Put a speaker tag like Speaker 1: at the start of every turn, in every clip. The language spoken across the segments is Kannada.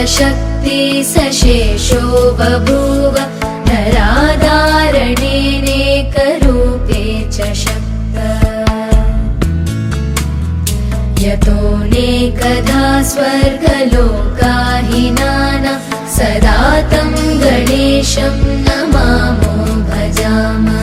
Speaker 1: शक्ति सशेषो बभूव नराधारणेनेकरूपे च शक्त यतोऽनेकधा स्वर्गलोकाहिनाना सदा तं गणेशं नमामो भजामः।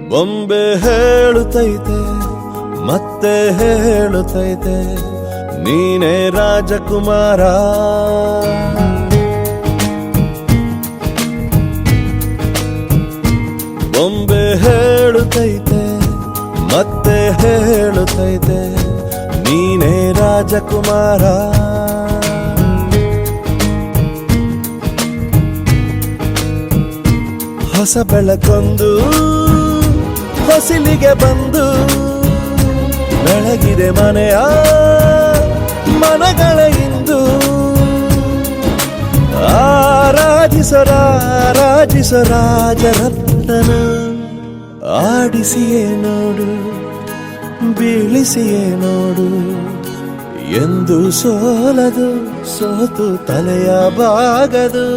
Speaker 2: ಬೊಂಬೆ ಹೇಳುತ್ತೈತೆ ಮತ್ತೆ ಹೇಳುತ್ತೈತೆ ನೀನೇ ರಾಜಕುಮಾರ. ಬೊಂಬೆ ಹೇಳುತ್ತೈತೆ ಮತ್ತೆ ಹೇಳುತ್ತೈತೆ ನೀನೇ ರಾಜಕುಮಾರ. ಹೊಸ ಬೆಳಕೊಂದು ಹೊಸಿಲಿಗೆ ಬಂದು ಬೆಳಗಿದೆ ಮನೆಯ ಮನಗಳ ಇಂದು. ಆರಾಧಿಸೋ ರಾಜರತ್ನನ ಆಡಿಸಿಯೇ ನೋಡು, ಬೀಳಿಸಿಯೇ ನೋಡು, ಎಂದು ಸೋಲದು, ಸೋತು ತಲೆಯ ಬಾಗದು.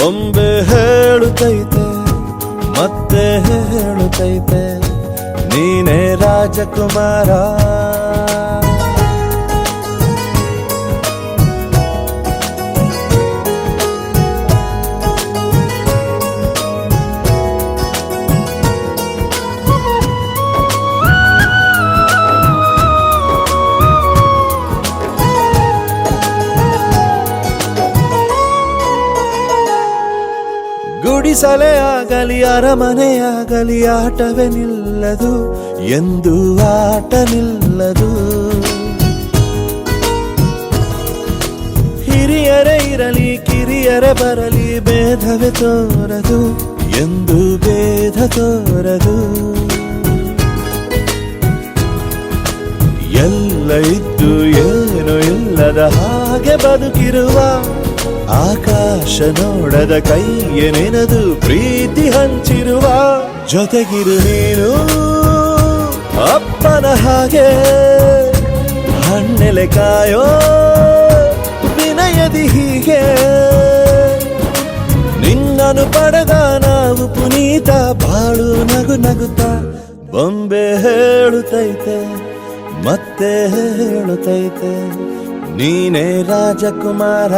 Speaker 2: ಒಮ್ಮೆ ಹೇಳುತ್ತೈತೆ, ಮತ್ತೆ ಹೇಳುತ್ತೈತೆ, ನೀನೇ ರಾಜಕುಮಾರ. ಗುಡಿಸಲೇ ಆಗಲಿ ಅರಮನೆಯಾಗಲಿ ಆಟವೇ ನಿಲ್ಲದು, ಎಂದು ಆಟ ನಿಲ್ಲದು. ಹಿರಿಯರೇ ಇರಲಿ ಕಿರಿಯರೇ ಬರಲಿ ಭೇದವೇ ತೋರದು, ಎಂದು ಭೇದ ತೋರದು. ಎಲ್ಲ ಇದ್ದು ಏನು ಇಲ್ಲದ ಹಾಗೆ ಬದುಕಿರುವ, ಆಕಾಶ ನೋಡದ ಕೈಯೇ ನೆನೆದು ಪ್ರೀತಿ ಹಂಚಿರುವ. ಜೊತೆಗಿರು ನೀನು ಅಪ್ಪನ ಹಾಗೆ, ಹಣ್ಣೆಲೆ ಕಾಯೋ ವಿನಯದಿ ಹೀಗೆ. ನಿನ್ನನ್ನು ಪಡೆದ ನಾವು ಪುನೀತ, ಬಾಳು ನಗು ನಗುತ್ತಾ. ಬೊಂಬೆ ಹೇಳುತ್ತೈತೆ, ಮತ್ತೆ ಹೇಳುತ್ತೈತೆ, ನೀನೇ ರಾಜಕುಮಾರ.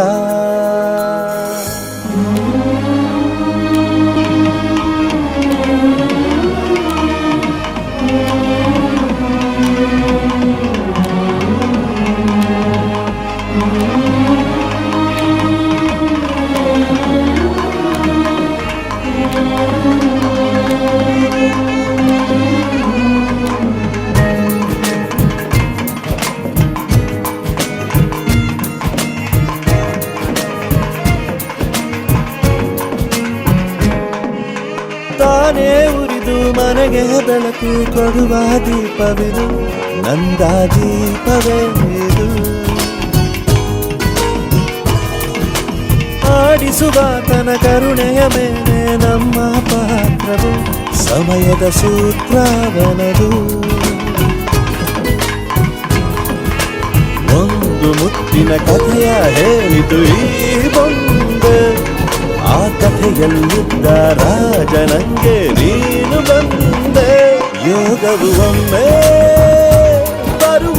Speaker 2: ತಾನೇ ಉರಿದು ಮನೆಗೆ ಬೆಳಕು ಕೊಡುವ ದೀಪವಿದು, ನಂದ ದೀಪವೇ ಇದು. ಆಡಿಸುವ ತನ ಕರುಣೆಯ ಮೇಲೆ ನಮ್ಮ ಪಾತ್ರವು, ಸಮಯದ ಸೂತ್ರವನದು. ಒಂದು ಮುತ್ತಿನ ಕಥೆಯ ಹೇಳಿತು ಈ ಬೊಂಬೆ, ಆ ಕಥೆಯಲ್ಲಿದ್ದ ರಾಜನಂಗೆ ನೀನು ಬಂದೆ. ಯೋಗವು ಒಮ್ಮೆ ಬರುವ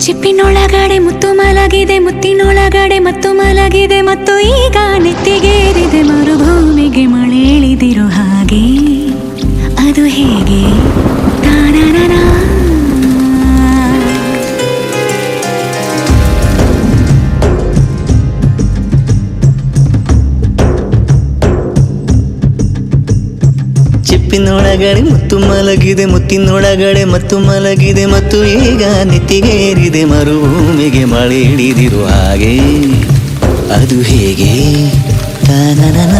Speaker 3: ಚಿಪ್ಪಿನೊಳಗಡೆ ಮುತ್ತು ಮಲಗಿದೆ, ಮುತ್ತಿನೊಳಗಡೆ ಮತ್ತು ಮಲಗಿದೆ, ಮತ್ತು ಈಗ ನೆತ್ತಿಗೇರಿದೆ ಮರುಭೂಮಿಗೆ ಮಳೆ ಇಳಿದಿರೋ ಹಾಗೆ. ಅದು ಹೇಗೆ? ತಾನನನ
Speaker 4: ಚಿಪ್ಪಿನೊಳಗಡೆ ಮುತ್ತು ಮಲಗಿದೆ, ಮುತ್ತಿನೊಳಗಡೆ ಮತ್ತು ಮಲಗಿದೆ, ಮತ್ತು ಈಗ ನೆತ್ತಿಗೇರಿದೆ ಮರುಭೂಮಿಗೆ ಮಳೆ ಹಿಡಿದಿರು ಹಾಗೆ. ಅದು ಹೇಗೆ? ತಾನನನ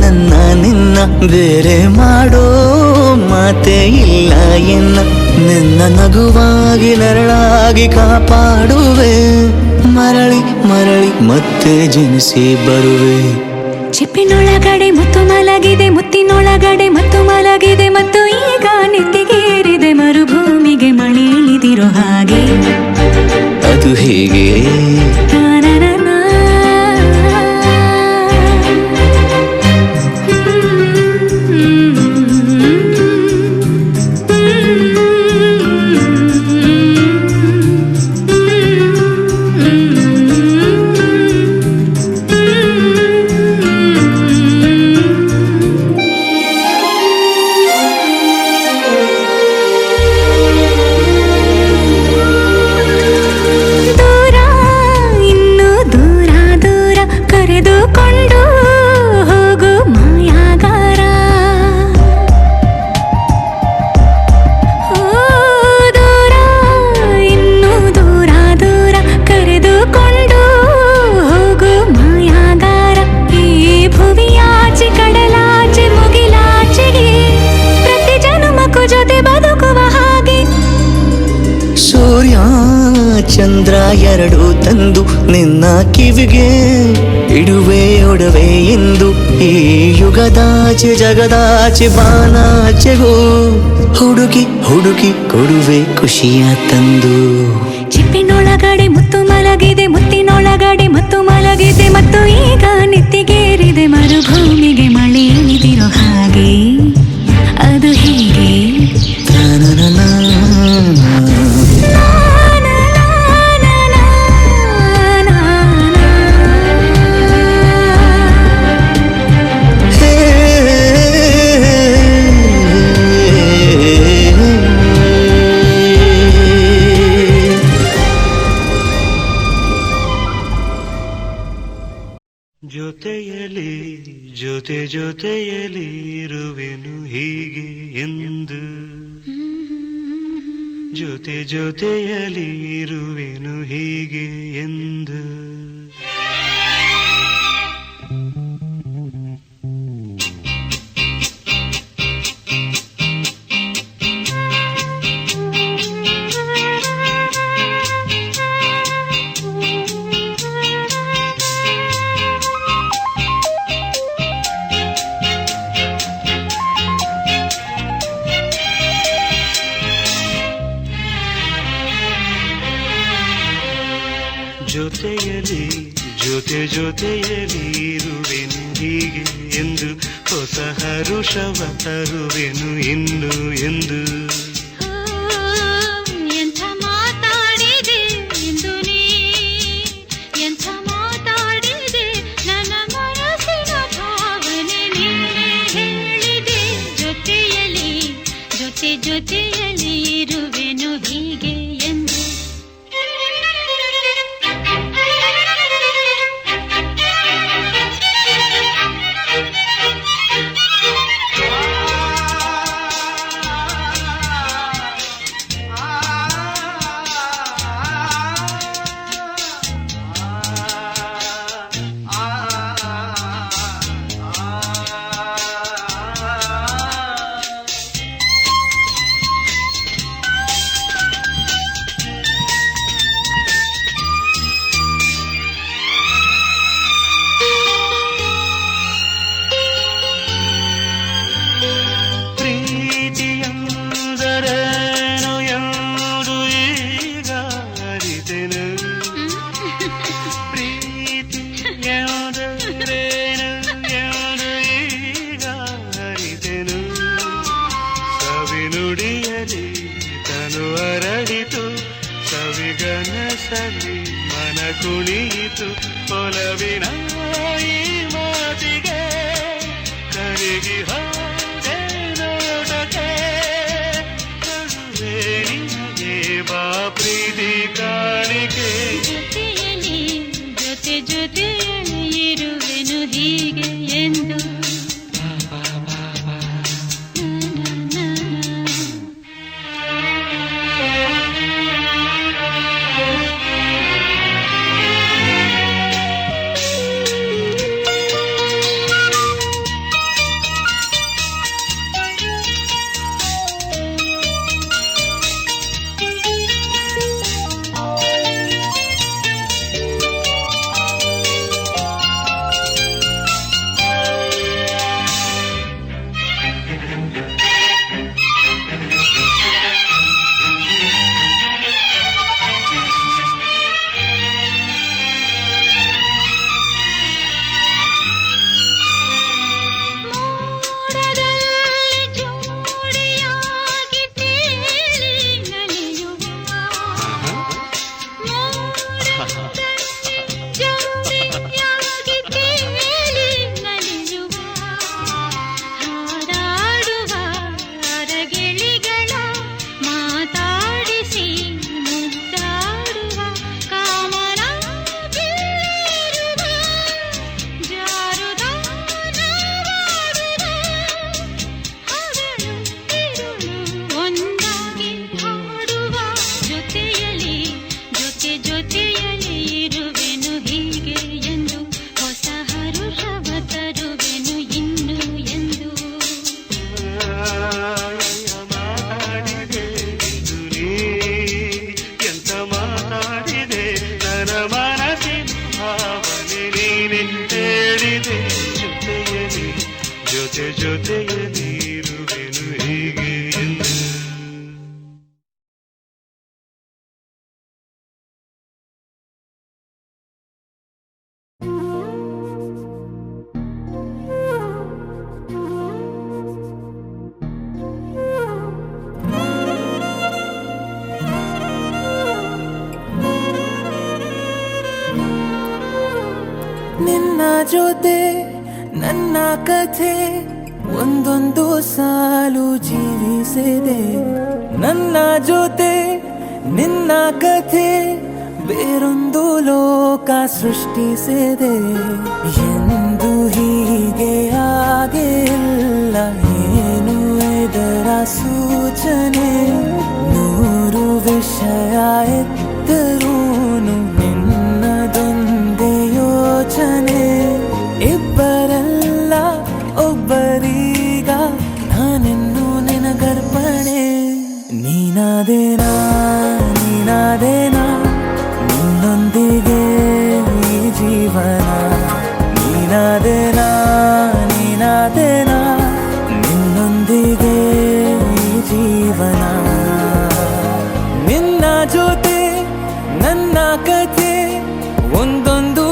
Speaker 4: ನನ್ನ ನಿನ್ನ ಬೇರೆ ಮಾಡೋ ಮಾತೆ ಇಲ್ಲ ಎನ್ನ. ನಿನ್ನ ನಗುವಾಗಿ ನರಳಾಗಿ ಕಾಪಾಡುವೆ, ಮರಳಿ ಮರಳಿ ಮತ್ತೆ ಜನಿಸಿ ಬರುವೆ.
Speaker 3: ಚಿಪ್ಪಿನೊಳಗಡೆ ಮುತ್ತು ಮಲಗಿದೆ, ಮುತ್ತಿನೊಳಗಡೆ ಮತ್ತು ಮಲಗಿದೆ, ಮತ್ತು ಈಗ ನೆತ್ತಿಗೇರಿದೆ ಮರುಭೂಮಿಗೆ ಮಳೆ ಇಳಿದಿರೋ ಹಾಗೆ.
Speaker 4: ಅದು ಹೇಗೆ? ಚಂದ್ರ ಎರಡು ತಂದು ನಿನ್ನ ಕಿವಿಗೆ ಇಡುವೆ ಒಡವೆ ಎಂದು. ಈ ಯುಗದಾಚೆ ಜಗದಾಚೆ ಬಾನಾಚೆಗೂ ಹುಡುಕಿ ಹುಡುಕಿ ಕೊಡುವೆ ಖುಷಿಯ ತಂದು.
Speaker 3: ಚಿಪ್ಪಿನೊಳಗಡೆ ಮುತ್ತು ಮಲಗಿದೆ, ಮುತ್ತಿನೊಳಗಡೆ ಮತ್ತು ಮಲಗಿದೆ, ಮತ್ತು ಈಗ ನೆತ್ತಿಗೇರಿದೆ ಮರುಭೂಮಿಗೆ ಮಳೆ ಇಳಿದಿರೋ ಹಾಗೆ. ಅದು ಹೇಗೆ?
Speaker 2: ಜೊತೆಯಲಿ ಜೊತೆ ಜೊತೆಯಲಿ ಇರುವೆನು ಹೀಗೆ ಎಂದು, ಜೊತೆ ಜೊತೆಯಲಿ ಇರುವೆನು ಹೀಗೆ ಎಂದು. ಜೊತೆಯಲಿ ಜೊತೆ ಜೊತೆಯಲಿ ಇರುವೆನು ಹೀಗೆ ಎಂದು ಹೊಸ ಹರುಷವ ತರುವೆನು ಇನ್ನು ಎಂದು
Speaker 3: ಎಂಥ ಮಾತಾಡಿದೆ ಎಂದು ನೀ ಎಂಥ ಮಾತಾಡಿದೆ ನನ್ನ ಮನಸ್ಸಿನ ಭಾವನೆ ನೀನೇ ಹೇಳಿದೆ ಜೊತೆಯಲ್ಲಿ ಜೊತೆ ಜೊತೆಯಲ್ಲಿ ಇರುವೆನು ಹೀಗೆ ಎಂದು
Speaker 2: ನುಡಿಯಲಿ ತನು ಅರಳಿತು ಸವಿಗನಸಲಿ ಮನ ಕುಣಿಯಿತು ಒಲವಿನ ಈ ಮಾತಿಗೆ ಕರಗಿ ಹೋದೆ ನೋಡಕ್ಕೆ ಕರುವೆ ನಿನಗೆ ಬಾ ಪ್ರೀತಿ ಕಾಣಿಕೆ
Speaker 3: ಜೊತೆಯಲ್ಲಿ ಜೊತೆ ಜೊತೆಯಲ್ಲಿ ಇರುವೆನು ಹೀಗೆ ಎಂದು
Speaker 2: ಜೊತೆ ಜೊತೆಯಲ್ಲಿ ಇರುವೆನು ಹೀಗೆ ಎಂದು
Speaker 5: ನಿನ್ನ ಜೊತೆ ನನ್ನ ಕಥೆ ಒಂದೊಂದು ಸಾಲು ಜೀವಿಸಿದೆ ನನ್ನ ಜೊತೆ ನಿನ್ನ ಕಥೆ ಬೇರೊಂದು ಲೋಕ ಸೃಷ್ಟಿಸಿದೆ ಎಂದು ಹೀಗೆ ಆಗಿಲ್ಲ ಏನು ಇದರ ಸೂಚನೆ ನೂರು ವಿಷಯ ಎತ್ತರೂನು ನಿನ್ನದೊಂದೇ ಯೋಚನೆ ಇಬ್ಬರಲ್ಲ ಒಬ್ಬರೀಗ ನಾನೆನ್ನು ನಿನಗರ್ಪಣೆ ನೀನಾದೇನಾ ನೀನಾದೇನಾ ನಿನ್ನೊಂದಿಗೆ ಈ ಜೀವನ ನೀನಾದೇನಾ ನೀನಾದೇನಾ ನಿನ್ನೊಂದಿಗೆ ಈ ಜೀವನ ನಿನ್ನ ಜೊತೆ ನನ್ನ ಕಥೆ ಒಂದೊಂದು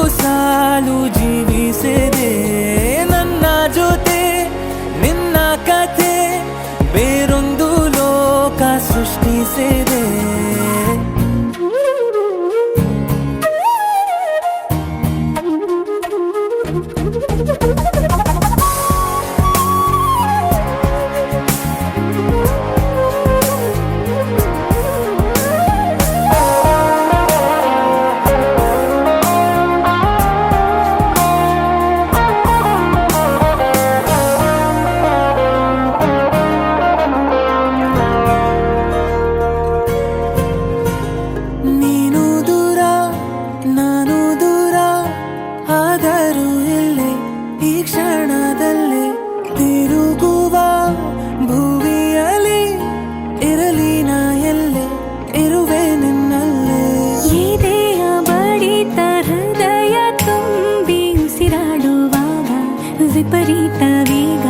Speaker 5: ಲೋಕ ಸೃಷ್ಟಿಸಿದೆ. ನೀನು ದೂರ ನಾನು ದೂರ ಆದರೂ ಇಲ್ಲೇ ಈ ಕ್ಷಣದಲ್ಲೇ ತಿರುಗುವ ಭುವಿಯಲ್ಲಿ ಇರಲಿ ನಾ ಎಲ್ಲೇ ಇರುವೆ ನಿನ್ನಲ್ಲೇ.
Speaker 3: ಎದೆಯ ಬಡಿತ ಹೃದಯ ತುಂಬಿ ಉಸಿರಾಡುವಾಗ ವಿಪರೀತ ವೇಗ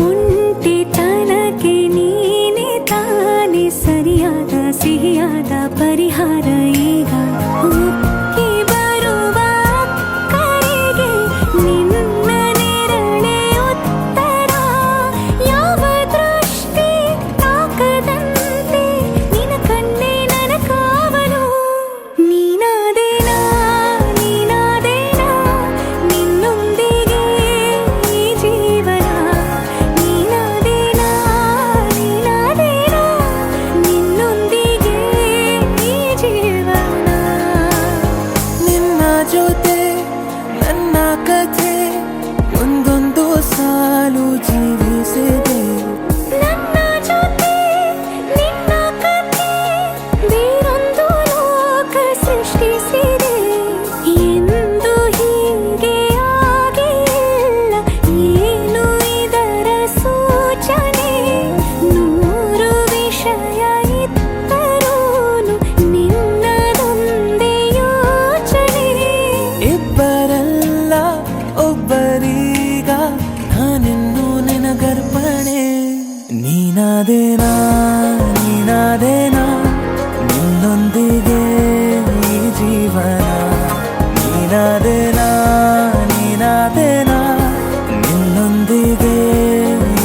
Speaker 3: ಒಂಟಿತನಕ್ಕೆ ನೀನೆ ತಾನೆ ಸರಿಯಾದ ಸಿಹಿಯಾದ ಪರಿಹಾರ ಈಗ. ಉಕ್ಕಿ ಬರುವ ಕರೆಗೆ ನಿನ್ನ ನೆರಳೆ ಉತ್ತರ. ಯಾವ ದೃಷ್ಟಿ ತಾಕದಂತೆ ನಿನ್ನ ಕಣ್ಣೆ ನನ್ನ ಕಾವಲು. ನೀನಾದೇನಾ ನೀನಾದೇನಾ ನಿನ್ನೊಂದಿಗೆ ಈ ಜೀವನ. ನೀನಾದೇನಾ ನೀನಾದೇನಾ ನಿನ್ನೊಂದಿಗೆ ಈ ಜೀವನ.
Speaker 5: ನಿನ್ನ ಜೊತೆ ನನ್ನ ಕಥೆ ಒಂದೊಂದು ಸಾಲು ಜೀವಿಸಿದೆ.
Speaker 3: ನನ್ನ ಜೊತೆ ನಿನ್ನ ಕಥೆ ಬೇರೊಂದು ಲೋಕ ಸೃಷ್ಟಿಸಿದೆ. ಎಂದು ಹೀಗೆ ಆಗಿಲ್ಲ ಏನು ಇದರ ಸೂಚನೆ. ನೂರು ವಿಷಯ ಇತ್ತರೂನು ನಿನ್ನದೊಂದೇ ಯೋಚನೆ.
Speaker 5: ಇಬ್ಬರಲ್ಲ ಒಬ್ಬರೀಗ ನಾನಿನ್ನು ನಿನಗರ್ಪಣೆ. ನೀನಾದೇನಾ ನೀನಾದೇನಾ ನಿನ್ನೊಂದಿಗೆ ಈ ಜೀವನ. ನೀನಾದೇನಾ ನೀನಾದೇನಾ ನಿನ್ನೊಂದಿಗೆ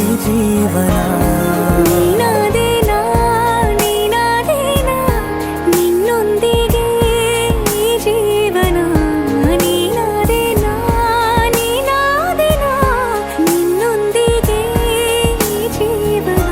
Speaker 5: ಈ ಜೀವನ.
Speaker 3: ನೀನಾದೇನಾ ನೀನಾದೇನಾ ನಿನ್ನೊಂದಿಗೆ ಈ ಜೀವನ. ನೀನಾದೇನಾ ನೀನಾದೇನಾ ನಿನ್ನೊಂದಿಗೆ ಈ ಜೀವನ.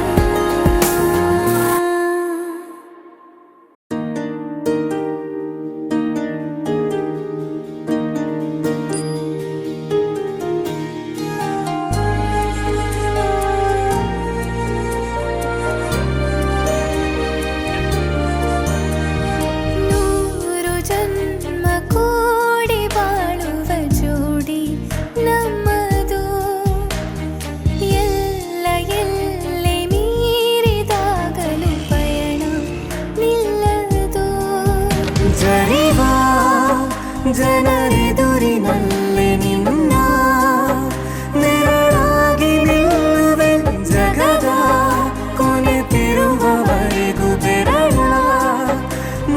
Speaker 3: ನೂರು ಜನ್ಮ ಕೂಡಿ ಬಾಳುವ ಜೋಡಿ ನಮ್ಮದು. ಎಲ್ಲ ಎಲ್ಲೆ ಮೀರಿದಾಗಲೂ ಪಯಣ ನಿಲ್ಲದು.
Speaker 5: ಜರಿವ ಜನರೆದುರಿನಲ್ಲಿ ನಿನ್ನ ನೆರಳಾಗಿ ನಿಲ್ಲುವೆ. ಜಗದ ಕೊನೆತಿರುವವರೆಗೂ ಬೆರಳ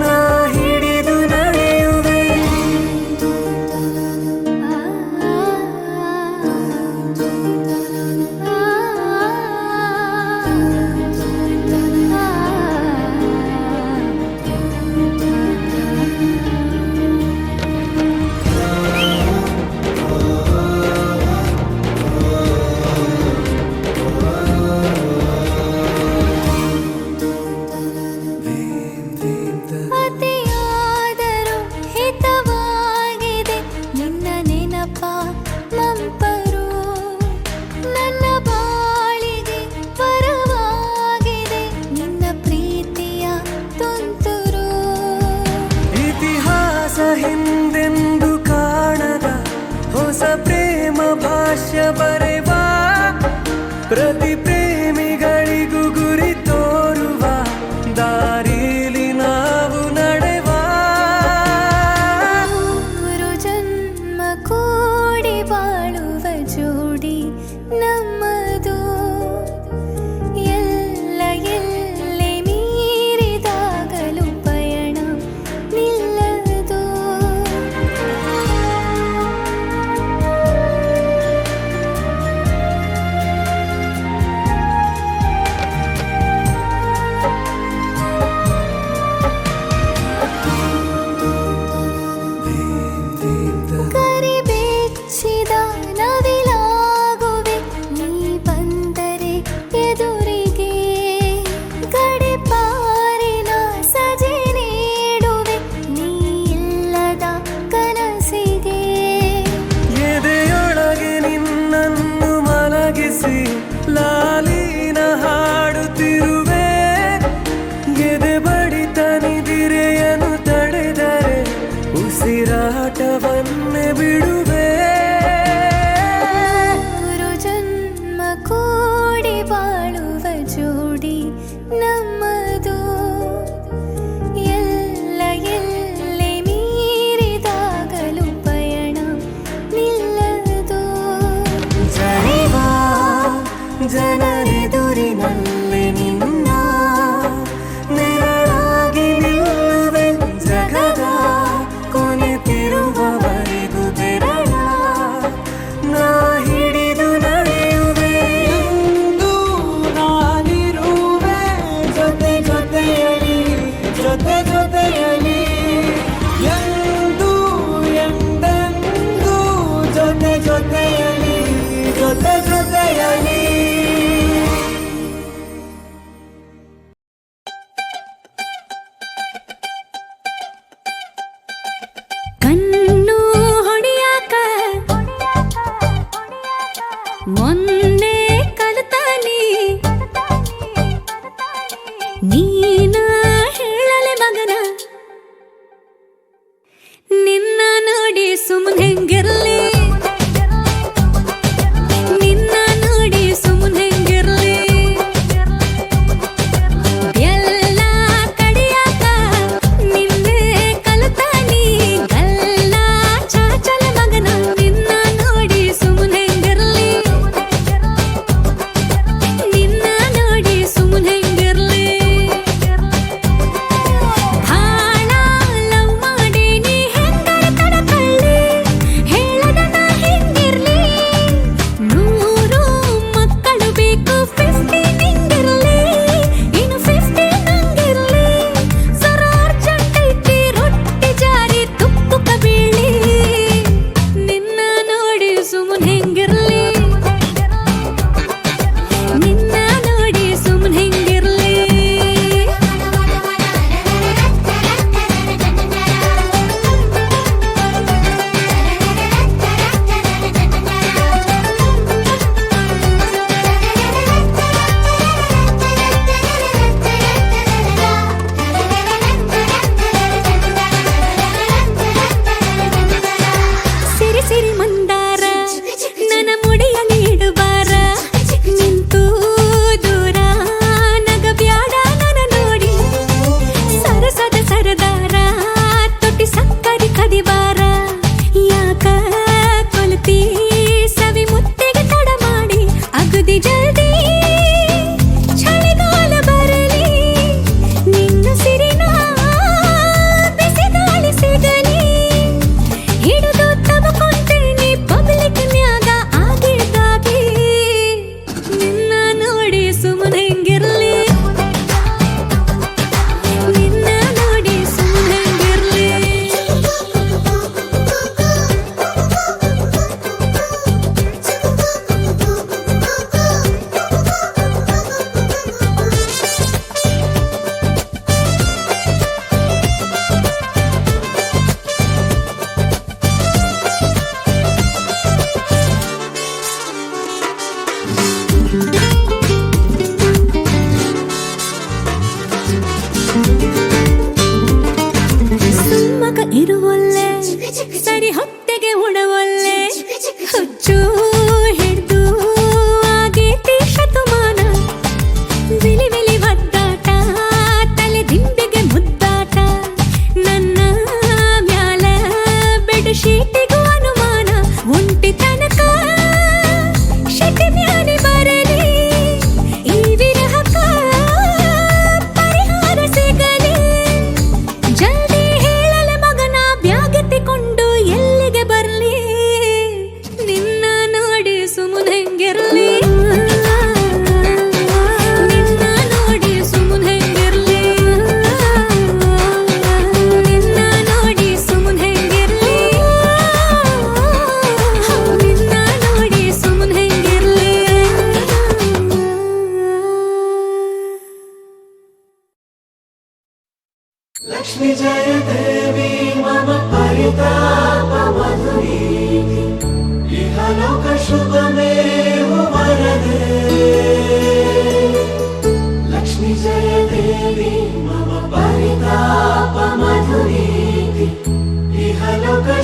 Speaker 5: ನಾ ಹಿಡಿದು ನಡೆಯುವೆ.
Speaker 3: ಅತಿಯಾದರೂ ಹಿತವಾಗಿದೆ ನಿನ್ನ ನೆನಪ ಮಂಪರು. ನನ್ನ ಬಾಳಿಗೆ ಪರವಾಗಿದೆ ನಿನ್ನ ಪ್ರೀತಿಯ ತುಂತುರು.
Speaker 5: ಇತಿಹಾಸ ಹಿಂದೆಂದು ಕಾಣದ ಹೊಸ ಪ್ರೇಮ ಭಾಷ್ಯ ಬರೆವ. ಪ್ರತಿ ಪ್ರೇಮಿಗಳಿಗೂ ಗುರಿ ತೋರುವ ದಾರಿಲಿ ನಾವು ನಡೆವ.
Speaker 3: ನೂರು ಜನ್ಮ ಕೂಡಿ ಬಾಳುವ ಜೋಡಿ ನಮ್ಮದು. ಎಲ್ಲ ಎಲ್ಲೆ ಮೀರಿದಾಗಲೂ ಪಯಣ ನಿಲ್ಲದು.
Speaker 5: ಎದೆ ಬಡಿತ ನಿದಿರೆಯನ್ನು ತಡೆದರೆ ಉಸಿರಾಟವನ್ನೇ ಬಿಡುವೆ.
Speaker 3: ನೂರು ಜನ್ಮ ಕೂಡಿ ಬಾಳುವ ಜೋಡಿ ನಮ್ಮದು. ಎಲ್ಲ ಎಲ್ಲೆ ಮೀರಿದಾಗಲೂ ಪಯಣ ನಿಲ್ಲದು.
Speaker 5: ಜರಿವಾ ಜನರೆದುರಿನಲ್ಲಿ ನಿನ್ನ ನೆರಳಾಗಿ ನಿಲ್ಲುವೆ. ಜಗದ ಕೊನೆತಿರುವವರೆಗೂ ಬೆರಳ ನಾ ಹಿಡಿದು ನಡೆಯುವೆ. ಎಂದು ನಾನಿರುವೆ ಜೊತೆ ಜೊತೆಯಲಿ, ಜೊತೆ ಜೊತೆಯಲಿ, ಎಂದು ಎಂದೆಂದು ಜೊತೆ ಜೊತೆಯಲಿ, ಜೊತೆ ಜೊತೆಯಲಿ.
Speaker 3: ಕಣ್ಣು ಹೊಡಿಯಾಕ ಮೊನ್ನೆ ಕಲಿತಾನಿ ನೀನ ಹೇಳಲೆ ಮಗನ. ನಿನ್ನ ನೋಡಿ ಸುಮ್ಮನೆ ಹೆಂಗಿರ್ಲಿ, ನಿನ್ನ ನೋಡಿ ಸುಮ್ಮನೆ ಹೆಂಗಿರ್ಲಿ. ಎಲ್ಲ ಕಡಿಯಾಕ ನಿನ್ನೆ ಕಲಿತಾನಿ ಗಲ್ಲ ಚಾಚಲ ಮಗನ. ನಿನ್ನ ನೋಡಿ ಸುಮ್ಮನೆ ಹೆಂಗಿರ್ಲಿ, ನಿನ್ನ ನೋಡಿ ಸುಮ್ಮನೆ ಹೆಂಗಿರ್ಲಿ. ಭಾಳ ಲವ್ ಮಾಡೀನಿ ಹೆಂಗರ ತಡಕಳ್ಳಿ, ಹೇಳದ ನಾ ಹಿಂಗಿರ್ಲಿ. 100 ಮಕ್ಕಳು ಬೇಕು 50 ನಿಂಗಿರ್ಲಿ, ಇನ್ನು 50 ನಂಗಿರ್ಲಿ. ಸರ ಅರ್ಜೆಂಟ್ ಐತಿ ರೊಟ್ಟಿ ಜಾರಿ ತುಪ್ಪಕ ಬೀಳಿ. ನಿನ್ನ ನೋಡಿ ಸುಮ್ಮನೆ ಹೆಂಗಿರ್ಲಿ, ನಿನ್ನ ನೋಡಿ ಸುಮ್ಮನೆ ಹೆಂಗಿರ್ಲಿ. ಸಿರಿ ಸಿರಿ ಮಂದಾರ ನನ್ನ ಮುಡಿಯಲ್ಲಿ ಇಡುಬಾರ. ನಿಂತು ದೂರ ನಗಬ್ಯಾಡ ನನ್ನ ನೋಡಿ. ಸರಸದ ಸರದಾರ ತೊಟ್ಟಿ ಸಕ್ಕರಿ ಕದಿಬಾರ. ಯಾಕ ಕೊಲ್ತಿ ಸವಿ ಮುತ್ತಿಗೆ ತಡ ಮಾಡಿ. ಅಗದಿ ಜಲ್ದಿ ಚಳಿಗಾಲ ಬರಲಿ, ನಿನ್ನ ಸಿರಿನ ಬಿಸಿ ಗಾಳಿ ಸಿಗಲಿ. ಹಿಡಿದು ತಬಕೊಂತೇನಿ ಪಬ್ಲಿಕ್ ನ್ಯಾಗ ಆಗಿದ್ದಾಗಿ. ನಿನ್ನ ನೋಡಿ ಸುಮ್ಮನೆ ಹೆಂಗಿರ್ಲಿ, ನಿನ್ನ ನೋಡಿ ಸುಮ್ಮನೆ ಹೆಂಗಿರ್ಲಿ. ಸುಮ್ಮಕ ಇರುವಲ್ಲೆ ಸರಿ ಹೊತ್ತೆಗೆ ಉಡವಲ್ಲೆ. ಹುಚ್ಚು ಹಿಡ್ದು ಆಗೇತಿ ಶತಮಾನ. ವಿಲಿ ವಿಲಿ ಒದ್ದಾಟ ತಲೆ ದಿಂಬಿಗೆ ಮುದ್ದಾಟ. ನನ್ನ ಮ್ಯಾಲ ಬೆಡ್ ಶೀಟಿಗೂ ಅನುಮಾನ. ಒಂಟಿ ತನಕ ಶೆಟ್ಟಿ ಮ್ಯಾನೆ ಬರಲಿ, ಈ ವಿರಹಕ ಪರಿಹಾರ ಸಿಗಲಿ. ಜಲ್ದಿ ಹೇಳಲೆ ಮಗನ ಬ್ಯಾಗೆತ್ತಿಕೊಂಡು ಎಲ್ಲಿಗೆ ಬರ್ಲಿ. ನಿನ್ನ ನೋಡಿ ಸುಮ್ಮನೆ ಹೆಂಗಿರ್ಲಿ, ನಿನ್ನ ನೋಡಿ ಸುಮ್ಮನೆ ಹೆಂಗಿರ್ಲಿ. ನಿನ್ನ ನೋಡಿ ಸುಮ್ಮನೆ ಹೆಂಗಿರ್ಲಿ, ನಿನ್ನ ನೋಡಿ ಸುಮ್ಮನೆ ಹೆಂಗಿರ್ಲಿ.
Speaker 5: लक्ष्मी जय देवी मम परिताप मधुरी, इहलोक शुभमेव वरदे. लक्ष्मी जय देवी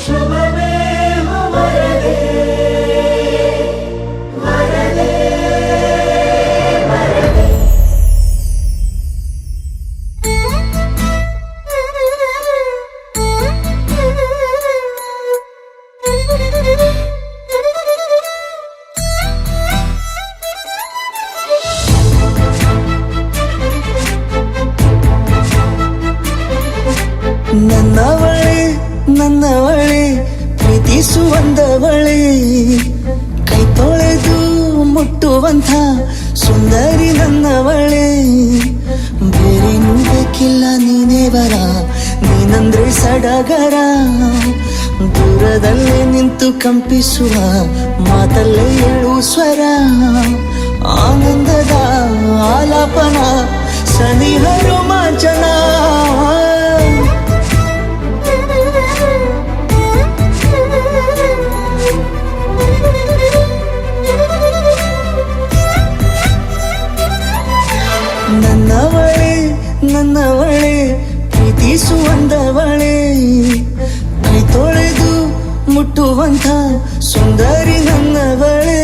Speaker 5: शुभमे हो वरदे वरदे वरदे
Speaker 4: ನನ್ನವಳೆ ನನ್ನವಳೆ ಪ್ರೀತಿಸುವಂದವಳೆ ಕೈ ತೊಳೆದು ಮುಟ್ಟುವಂಥ ಸುಂದರಿ ನನ್ನವಳೆ ಬೇರೇನೂ ಬೇಕಿಲ್ಲ ನೀನೇ ಬರ ನೀನಂದ್ರೆ ಸಡಗರ ದೂರದಲ್ಲೇ ನಿಂತು ಕಂಪಿಸುವ ಮಾತಲ್ಲೇ ಏಳು ಸ್ವರ ಆನಂದದ ಆಲಾಪನ ಸನಿಹ ರೋಮಾಂಚನ ನನ್ನವಳೆ ನನ್ನವಳೆ ಪ್ರೀತಿಸುವಂದವಳೆ ಕೈ ತೊಳೆದು ಮುಟ್ಟುವಂಥ ಸುಂದರಿ ನನ್ನವಳೆ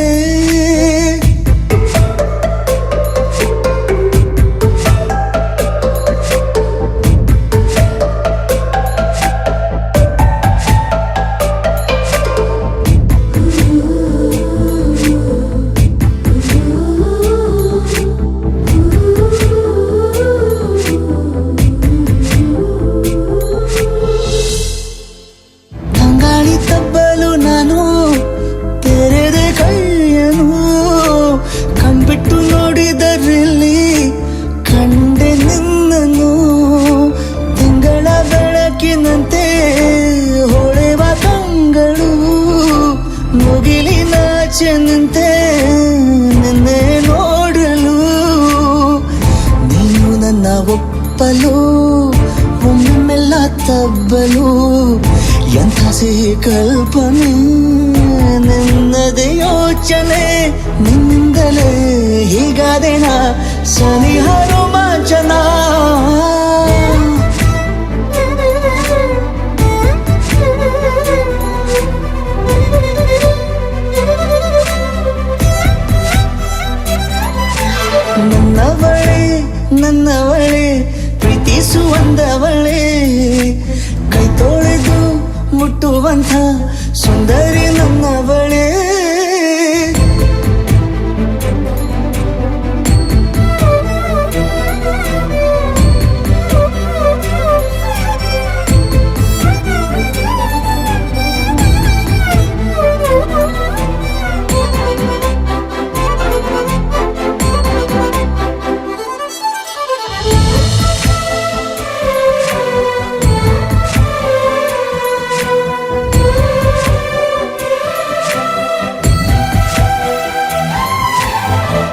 Speaker 4: ತಂಗಾಳಿ ತಬ್ಬಲು ನಾನು ತೆರೆದೆ ಕೈಯನು ಕಣ್ಬಿಟ್ಟು ನೋಡಿದರಲ್ಲಿ ಕಂಡೆ ನಿನ್ನನು ತಿಂಗಳ ಬೆಳಕಿನಂತೆ ಹೊಳೆವ ಕಂಗಳು ಮುಗಿಲಿನಾಚೆ ನಿಂತೆ ನಿನ್ನೆ ನೋಡಲು ನೀನು ನನ್ನ ಒಪ್ಪಲು ಒಮ್ಮೆಲ್ಲ ತಬ್ಬಲು ಎಂಥ ಸಿಹಿ ಕಲ್ಪನೆ ನಿನ್ನದೇ ಯೋಚನೆ ನಿನ್ನಿಂದಲೇ ಹೀಗಾದೆನ ಸನಿಹ ರೋಮಾಂಚನ ನನ್ನವಳೆ ನನ್ನವಳೆ ಪ್ರೀತಿಸುವಂದವಳೆ ಕೈ ತೊಳೆದು ಮುಟ್ಟುವಂಥ ಸುಂದರಿ ನನ್ನವಳೆ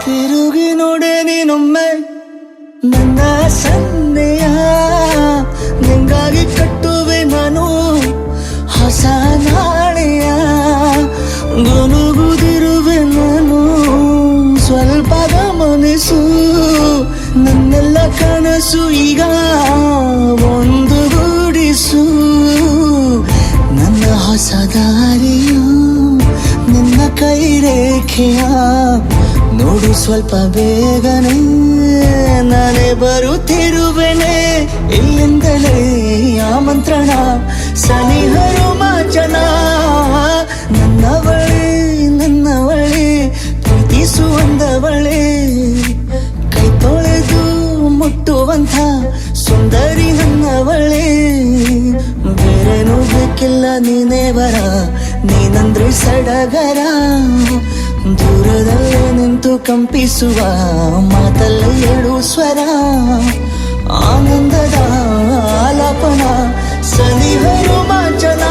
Speaker 4: ತಿರುಗಿ ನೋಡೆ ನೀನೊಮ್ಮೆ ನನ್ನ ಸನ್ನೆಯ ನಿಂಗಾಗಿ ಕಟ್ಟುವೆ ನಾನು ಹೊಸ ನಾಳೆಯ ಗುನುಗುದಿರುವೆ ನಾನು ಸ್ವಲ್ಪ ಗಮನಿಸು ನನ್ನೆಲ್ಲ ಕನಸು ಈಗ ಒಂದು ಗೂಡಿಸು ನನ್ನ ಹೊಸ ದಾರಿಯು ನಿನ್ನ ಕೈ ರೇಖೆಯ ನೋಡು ಸ್ವಲ್ಪ ಬೇಗನೆ ನಾನೇ ಬರುತ್ತಿರುವೆನೆ ಇಲ್ಲಿಂದಲೇ ಆಮಂತ್ರಣ ಸನಿಹ ರೋಮಾಂಚನ ನನ್ನವಳೆ ನನ್ನವಳೆ ಪ್ರೀತಿಸುವಂದವಳೆ ಕೈ ತೊಳೆದು ಮುಟ್ಟುವಂಥ ಸುಂದರಿ ನನ್ನವಳೆ ಬೇರೇನೂ ಬೇಕಿಲ್ಲ ನೀನೇ ಬರ ನೀನಂದ್ರೆ ಸಡಗರ ದೂರದಲ್ಲೇ ನಿಂತು ಕಂಪಿಸುವ ಮಾತಲ್ಲೇ ಏಳು ಸ್ವರ ಆನಂದದ ಆಲಾಪನ ಸನಿಹ ರೋಮಾಂಚನ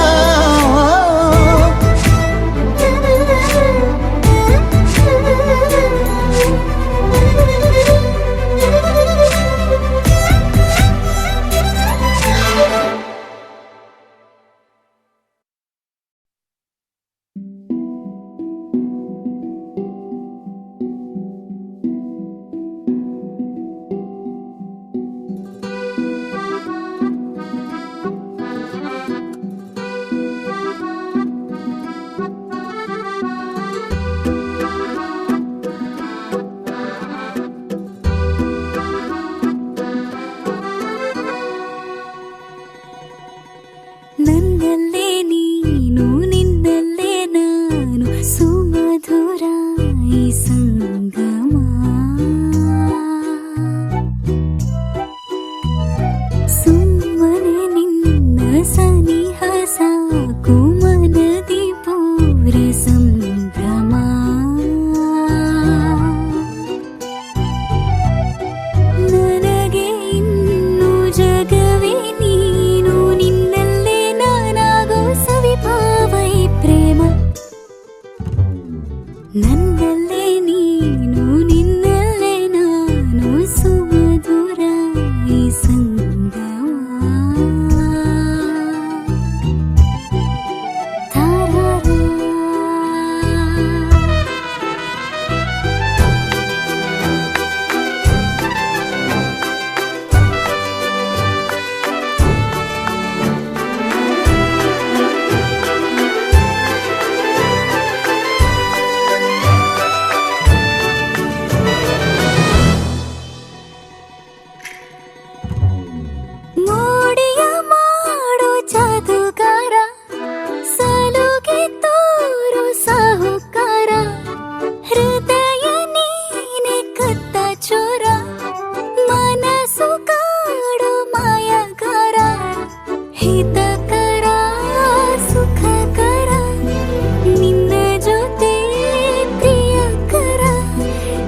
Speaker 3: ಜಗವೇ ನೀನು ನಿನ್ನಲ್ಲೇ ನಾನಾಗೋ ಸವಿಭಾವ ಈ ಪ್ರೇಮ ನನ್ನಲ್ಲೇ ನೀನು ನಿನ್ನಲ್ಲೇ ನಾನು ಸುಮಧುರ ಈ ಸಂಗಮ ತಾರಾರಾ ಮೋಡಿಯ ಮಾಡೋ ಜಾದುಗಾರ ಸಲುಗೆ ತೋರು ಸಾಹುಕಾರ ಹೃದಯ ನೀನೆ ಕತ್ತ ಚೋರ ಮನಸ್ಸು ಕಾಡು ಮಾಯಗಾರ ಹಿತಕರ ಸುಖಕರ ನಿನ್ನ ಜೊತೆ ಪ್ರಿಯಕರ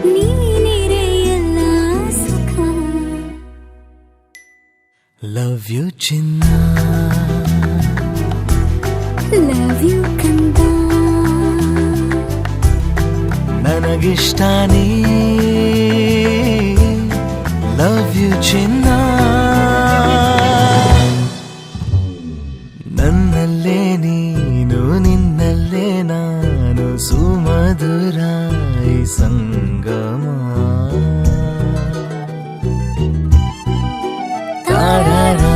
Speaker 3: ನೀನಿರೆ ಎಲ್ಲ ಸುಖ
Speaker 4: ಲವ್ ಯು ಚಿನ್ನ
Speaker 3: ಲವ್ ಯು ಕಂದ
Speaker 4: ನನಗಿಷ್ಟ ನೀ ಲವ್ ಯು ಚಿನ್ನ ನನ್ನಲ್ಲೇ ನೀನು ನಿನ್ನಲ್ಲೇ ನಾನು ಸುಮಧುರ ಈ ಸಂಗಮ ತಾರಾರಾ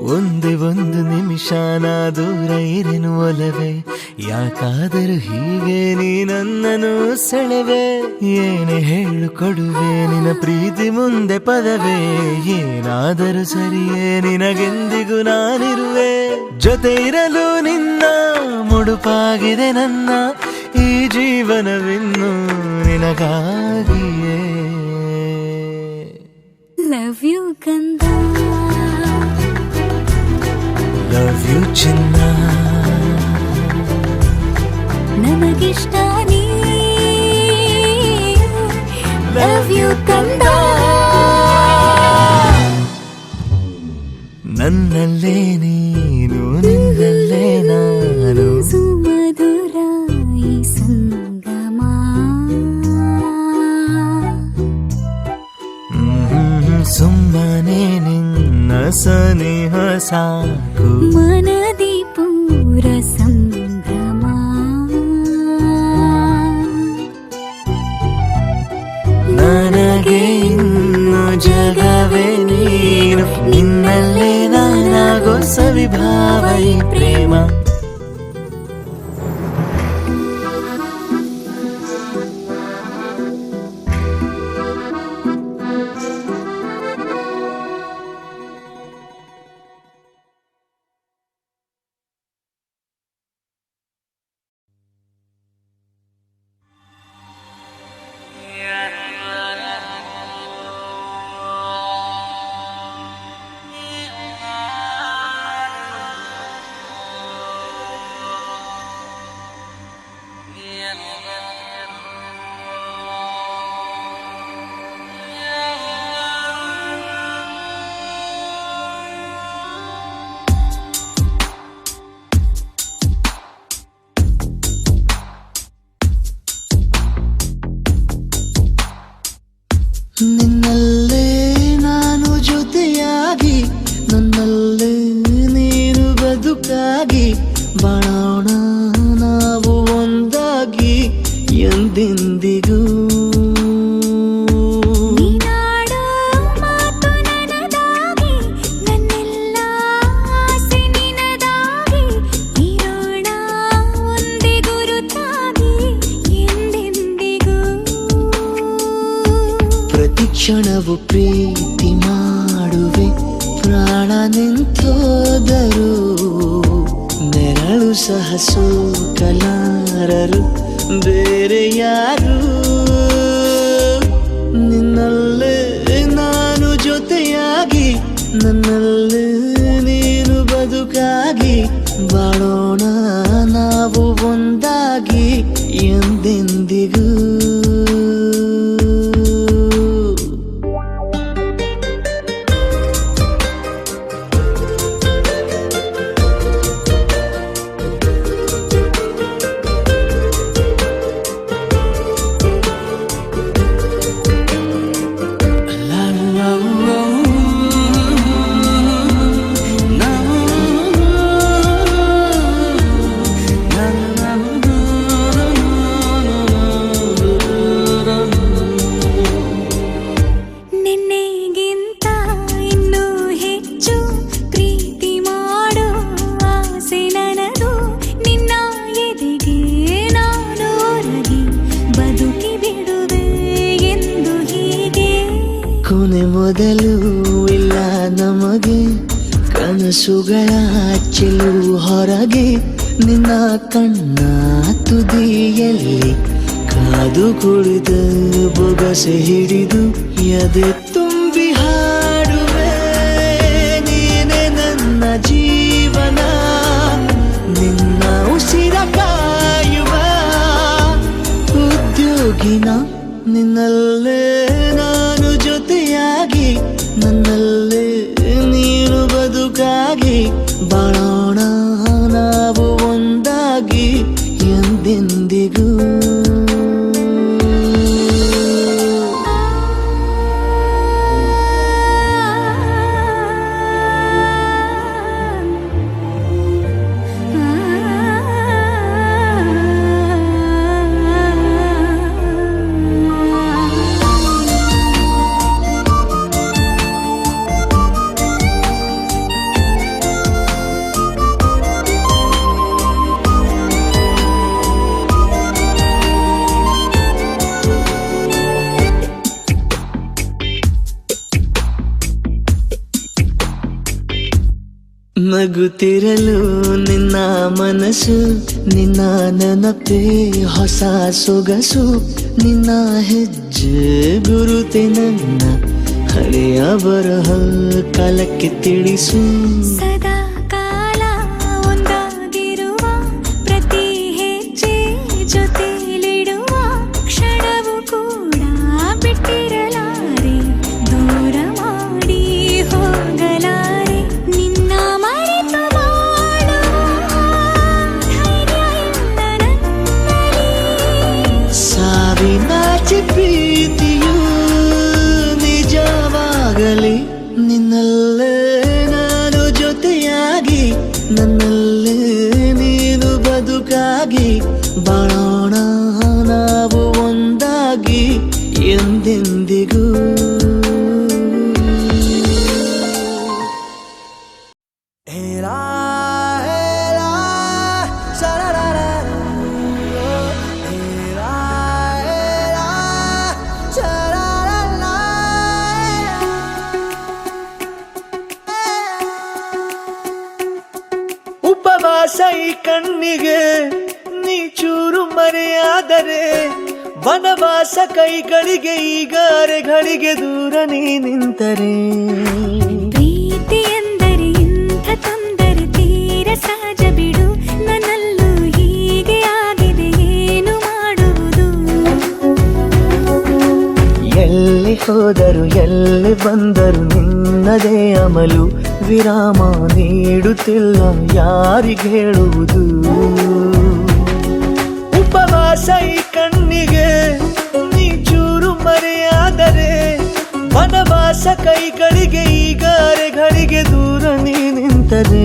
Speaker 4: ಒಂದೇ ಒಂದು ನಿಮಿಷ ನಾ ದೂರ ಇರೆನು ಒಲವೇ ಯಾಕಾದರೂ ಹೀಗೆ ನೀ ನನ್ನನ್ನು ಸೆಳೆವೆ ಏನೇ ಹೇಳು ಕೊಡುವೆ ನಿನ್ನ ಪ್ರೀತಿ ಮುಂದೆ ಪದವೇ ಏನಾದರೂ ಸರಿಯೇ ನಿನಗೆಂದಿಗೂ ನಾನಿರುವೆ ಜೊತೆ ಇರಲು ನಿನ್ನ ಮುಡುಪಾಗಿದೆ ನನ್ನ ಈ ಜೀವನವಿನ್ನು ನಿನಗಾಗಿಯೇ
Speaker 3: ಲವ್ ಯು ಕಂದ
Speaker 4: ಲವ್ ಯು ಚಿನ್ನ
Speaker 3: ನಮಗಿಷ್ಟ ನೀ ಲವ್ ಯು ಕಂದ
Speaker 4: ನನ್ನಲ್ಲೇ ನೀನು ನಿನ್ನಲ್ಲೇ ನಾನು
Speaker 3: ಸುಮಧುರ ಈ ಸಂಗಮ
Speaker 4: ಸುಮ್ಮನೆ ನಿನ್ನ ಸನಿಹ ಸಾಕು
Speaker 3: ಮನದಿ ಪೂರ ಸಂಭ್ರಮ
Speaker 4: ನನಗೆ ಇನ್ನು ಜಗವೇ ನೀನು ನಿನ್ನಲ್ಲೇ ನಾನಾಗೋ ಸವಿಭಾವ ಈ ಪ್ರೇಮ ನಿನ್ನಲ್ಲೇ ನಾನು ಜೊತೆಯಾಗಿ ನನ್ನಲ್ಲೇ ನೀನು ಬದುಕಾಗಿ ಬಾಳೋಣ ನಾವು ಒಂದಾಗಿ ಎಂದೆಂದಿಗೂ
Speaker 3: ನೀನಾಡೋ ಮಾತು ನನದಾಗಿ ನನ್ನೆಲ್ಲ ಆಸೆ ನಿನದಾಗಿ ಇರೋಣ ಒಂದೇ ಗುರುತಾಗಿ
Speaker 4: ಕ್ಷಣವು ಪ್ರೀತಿ ಮಾಡುವೆ ಪ್ರಾಣ ನಿಂತೋದರು ನೆರಳು ಸಹ ಸೋಕಲಾರರು ಬೇರೆ ಯಾರು ನಿನ್ನಲ್ಲೇ ನಾನು ಜೊತೆಯಾಗಿ ನನ್ನಲ್ಲೇ ನೀನು ಬದುಕಾಗಿ ಬಾಳೋಣ ನಾವು ಒಂದಾಗಿ ಎಂದೆಂದಿಗೂ
Speaker 3: ನಿನ್ನೆಗಿಂತ ಇನ್ನೂ ಹೆಚ್ಚು ಪ್ರೀತಿ ಮಾಡೋ ಆಸೆ ನನದು ನಿನ್ನ ಎದೆಗೆ ನಾನು ಒರಗಿ ಬದುಕಿ ಬಿಡುವೆ ಎಂದು ಹೀಗೆ
Speaker 4: ಕೊನೆ ಮೊದಲು ಇಲ್ಲ ನಮಗೆ ಕನಸುಗಳ ಚೆಲು ಹೊರಗೆ ನಿನ್ನ ಕಣ್ಣ ತುದಿಯಲ್ಲಿ ಕಾದು ಕುಳಿತ ಬೊಗಸೆ ಹಿಡಿದು ಎದೆ ತುಂಬಿ ಹಾಡುವೆ ನೀನೆ ನನ್ನ ಜೀವನ ನಿನ್ನ ಉಸಿರ ಕಾಯುವ ಉದ್ಯೋಗಿನ ನಿನ್ನಲ್ಲೇ ನಾನು ಜೊತೆಯಾಗಿ ನನ್ನಲ್ಲೇ ನೀನು ಬದುಕಾಗಿ ಬಾಳೋಣ ನಾವು ಒಂದಾಗಿ ಎಂದೆಂದಿಗೂ ನಗುತ್ತಿರಲು ನಿನ್ನ ಮನಸ್ಸು ನಿನ್ನ ನೆನಪೇ ಹೊಸ ಸೊಗಸು ನಿನ್ನ ಹೆಜ್ಜೆ ಗುರುತೆ ನನ್ನ ಹಳೆಯ ಬರಹ ಕಾಲಕ್ಕೆ ತಿಳಿಸು
Speaker 3: ಸದಾ ಕಾಲ ಒಂದಾಗಿರುವ ಪ್ರತಿ ಹೆಜ್ಜೆ ಜೊತೆಲಿಡುವ ಕ್ಷಣವು ಕೂಡ ಬಿಟ್ಟಿರಲಾರೆ ದೂರ ಮಾಡಿ ಹೋಗಲಾರೆ ನಿನ್ನ ಮರೆತು ಬಾಳುವ ಧೈರ್ಯ ಇಲ್ಲ ನನ್ನಲ್ಲಿ
Speaker 4: ಸಾವಿನಾಚೆ ಪ್ರೀತಿಯು ನಿಜವಾಗಲಿ ನಿನ್ನಲ್ಲೇ ನಾನು ಜೊತೆಯಾಗಿ ನನ್ನಲ್ಲೇ ನೀನು ಬದುಕಾಗಿ ಬಾಳೋಣ ನಾವು ಒಂದಾಗಿ ಎಂದೆಂದಿಗೂ
Speaker 5: ಹೇರಾ ಹೇರಾ ಶರರರ ಹೇರಾ ಹೇರಾ ಶರರರ
Speaker 4: ಉಪವಾಸ ಈ ಕಣ್ಣಿಗೆ ನೀ ಚೂರು ಮರೆಯಾದರೆ ವನವಾಸ ಕೈಗಳಿಗೆ ಈಗ ಅರೆಗಳಿಗೆ ದೂರ ನೀ ನಿಂತರೆ
Speaker 3: ಪ್ರೀತಿ ಎಂದರೆ ಇಂಥ ತೊಂದರೆ ತೀರ ಸಹಜ ಬಿಡು ನನ್ನಲ್ಲೂ ಹೀಗೆ ಆಗಿದೆ ಏನು ಮಾಡುವುದು
Speaker 4: ಎಲ್ಲಿ ಹೋದರು ಎಲ್ಲಿ ಬಂದರು ನಿನ್ನದೇ ಅಮಲು ವಿರಾಮ ನೀಡುತ್ತಿಲ್ಲ ಯಾರಿಗೆ ಹೇಳುವುದು ಉಪವಾಸ ಈ ಕಣ್ಣಿಗೆ ನೀ ಚೂರು ಮರೆಯಾದರೆ ವನವಾಸ ಕೈಗಳಿಗೆ ಈಗ ಅರೆಗಳಿಗೆ ದೂರ ನೀ ನಿಂತರೆ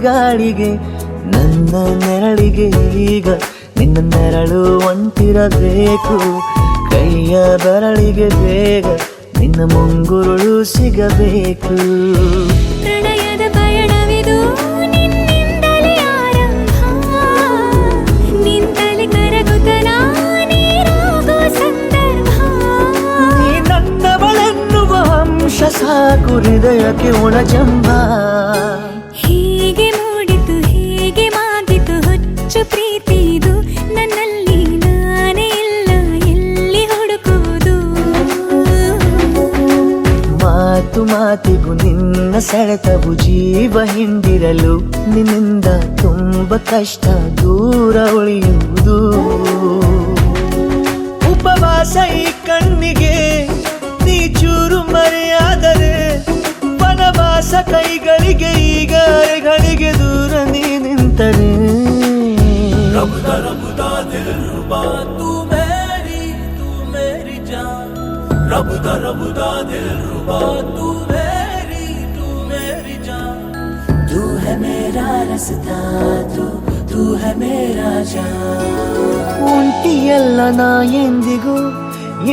Speaker 4: ಗಾಳಿಗೆ ನನ್ನ ನೆರಳಿಗೆ ಈಗ ನಿನ್ನ ನೆರಳು ಒಂಟಿರಬೇಕು. ಕೈಯ ಬೆರಳಿಗೆ ಬೇಗ ನಿನ್ನ ಮುಂಗುರುಳು ಸಿಗಬೇಕು.
Speaker 3: ಪ್ರಣಯದ ಪಯಣವಿದು ನಿನ್ನಿಂದಲೇ ಆರಂಭ, ನಿಂತಲೇ ಕರಗುತ್ತ ನೀರಾಗೋ ಸಂದರ್ಭ.
Speaker 4: ನೀ ನನ್ನವಳೆನ್ನುವ ಅಂಶ ಸಾಕು ಹೃದಯಕ್ಕೆ ಒಣಜಂಬ.
Speaker 3: ಹೀಗೆ ಮೂಡಿತು ಹೀಗೆ ಮಾಗಿತು ಹುಚ್ಚು ಪ್ರೀತಿದು, ನನ್ನಲ್ಲಿ ನಾನೇ ಇಲ್ಲ ಎಲ್ಲಿ ಹುಡುಕುವುದು.
Speaker 4: ಮಾತು ಮಾತಿಗೂ ನಿನ್ನ ಸೆಳೆತವು ಜೀವ ಹಿಂದಿರಲು, ನಿನ್ನಿಂದ ತುಂಬ ಕಷ್ಟ ದೂರ ಉಳಿಯುವುದು. ಉಪವಾಸ ಈ ಕಣ್ಣಿಗೆ ನೀ ಚೂರು ಮರೆಯಾದರೆ, ವನವಾಸ ಕೈಗಳಿಗೆ ಈಗ ಅರೆಗಳಿಗೆ ದೂರ ನೀ ನಿಂತರೆ. ಒಂಟಿಯಲ್ಲ ನಾ ಎಂದಿಗೂ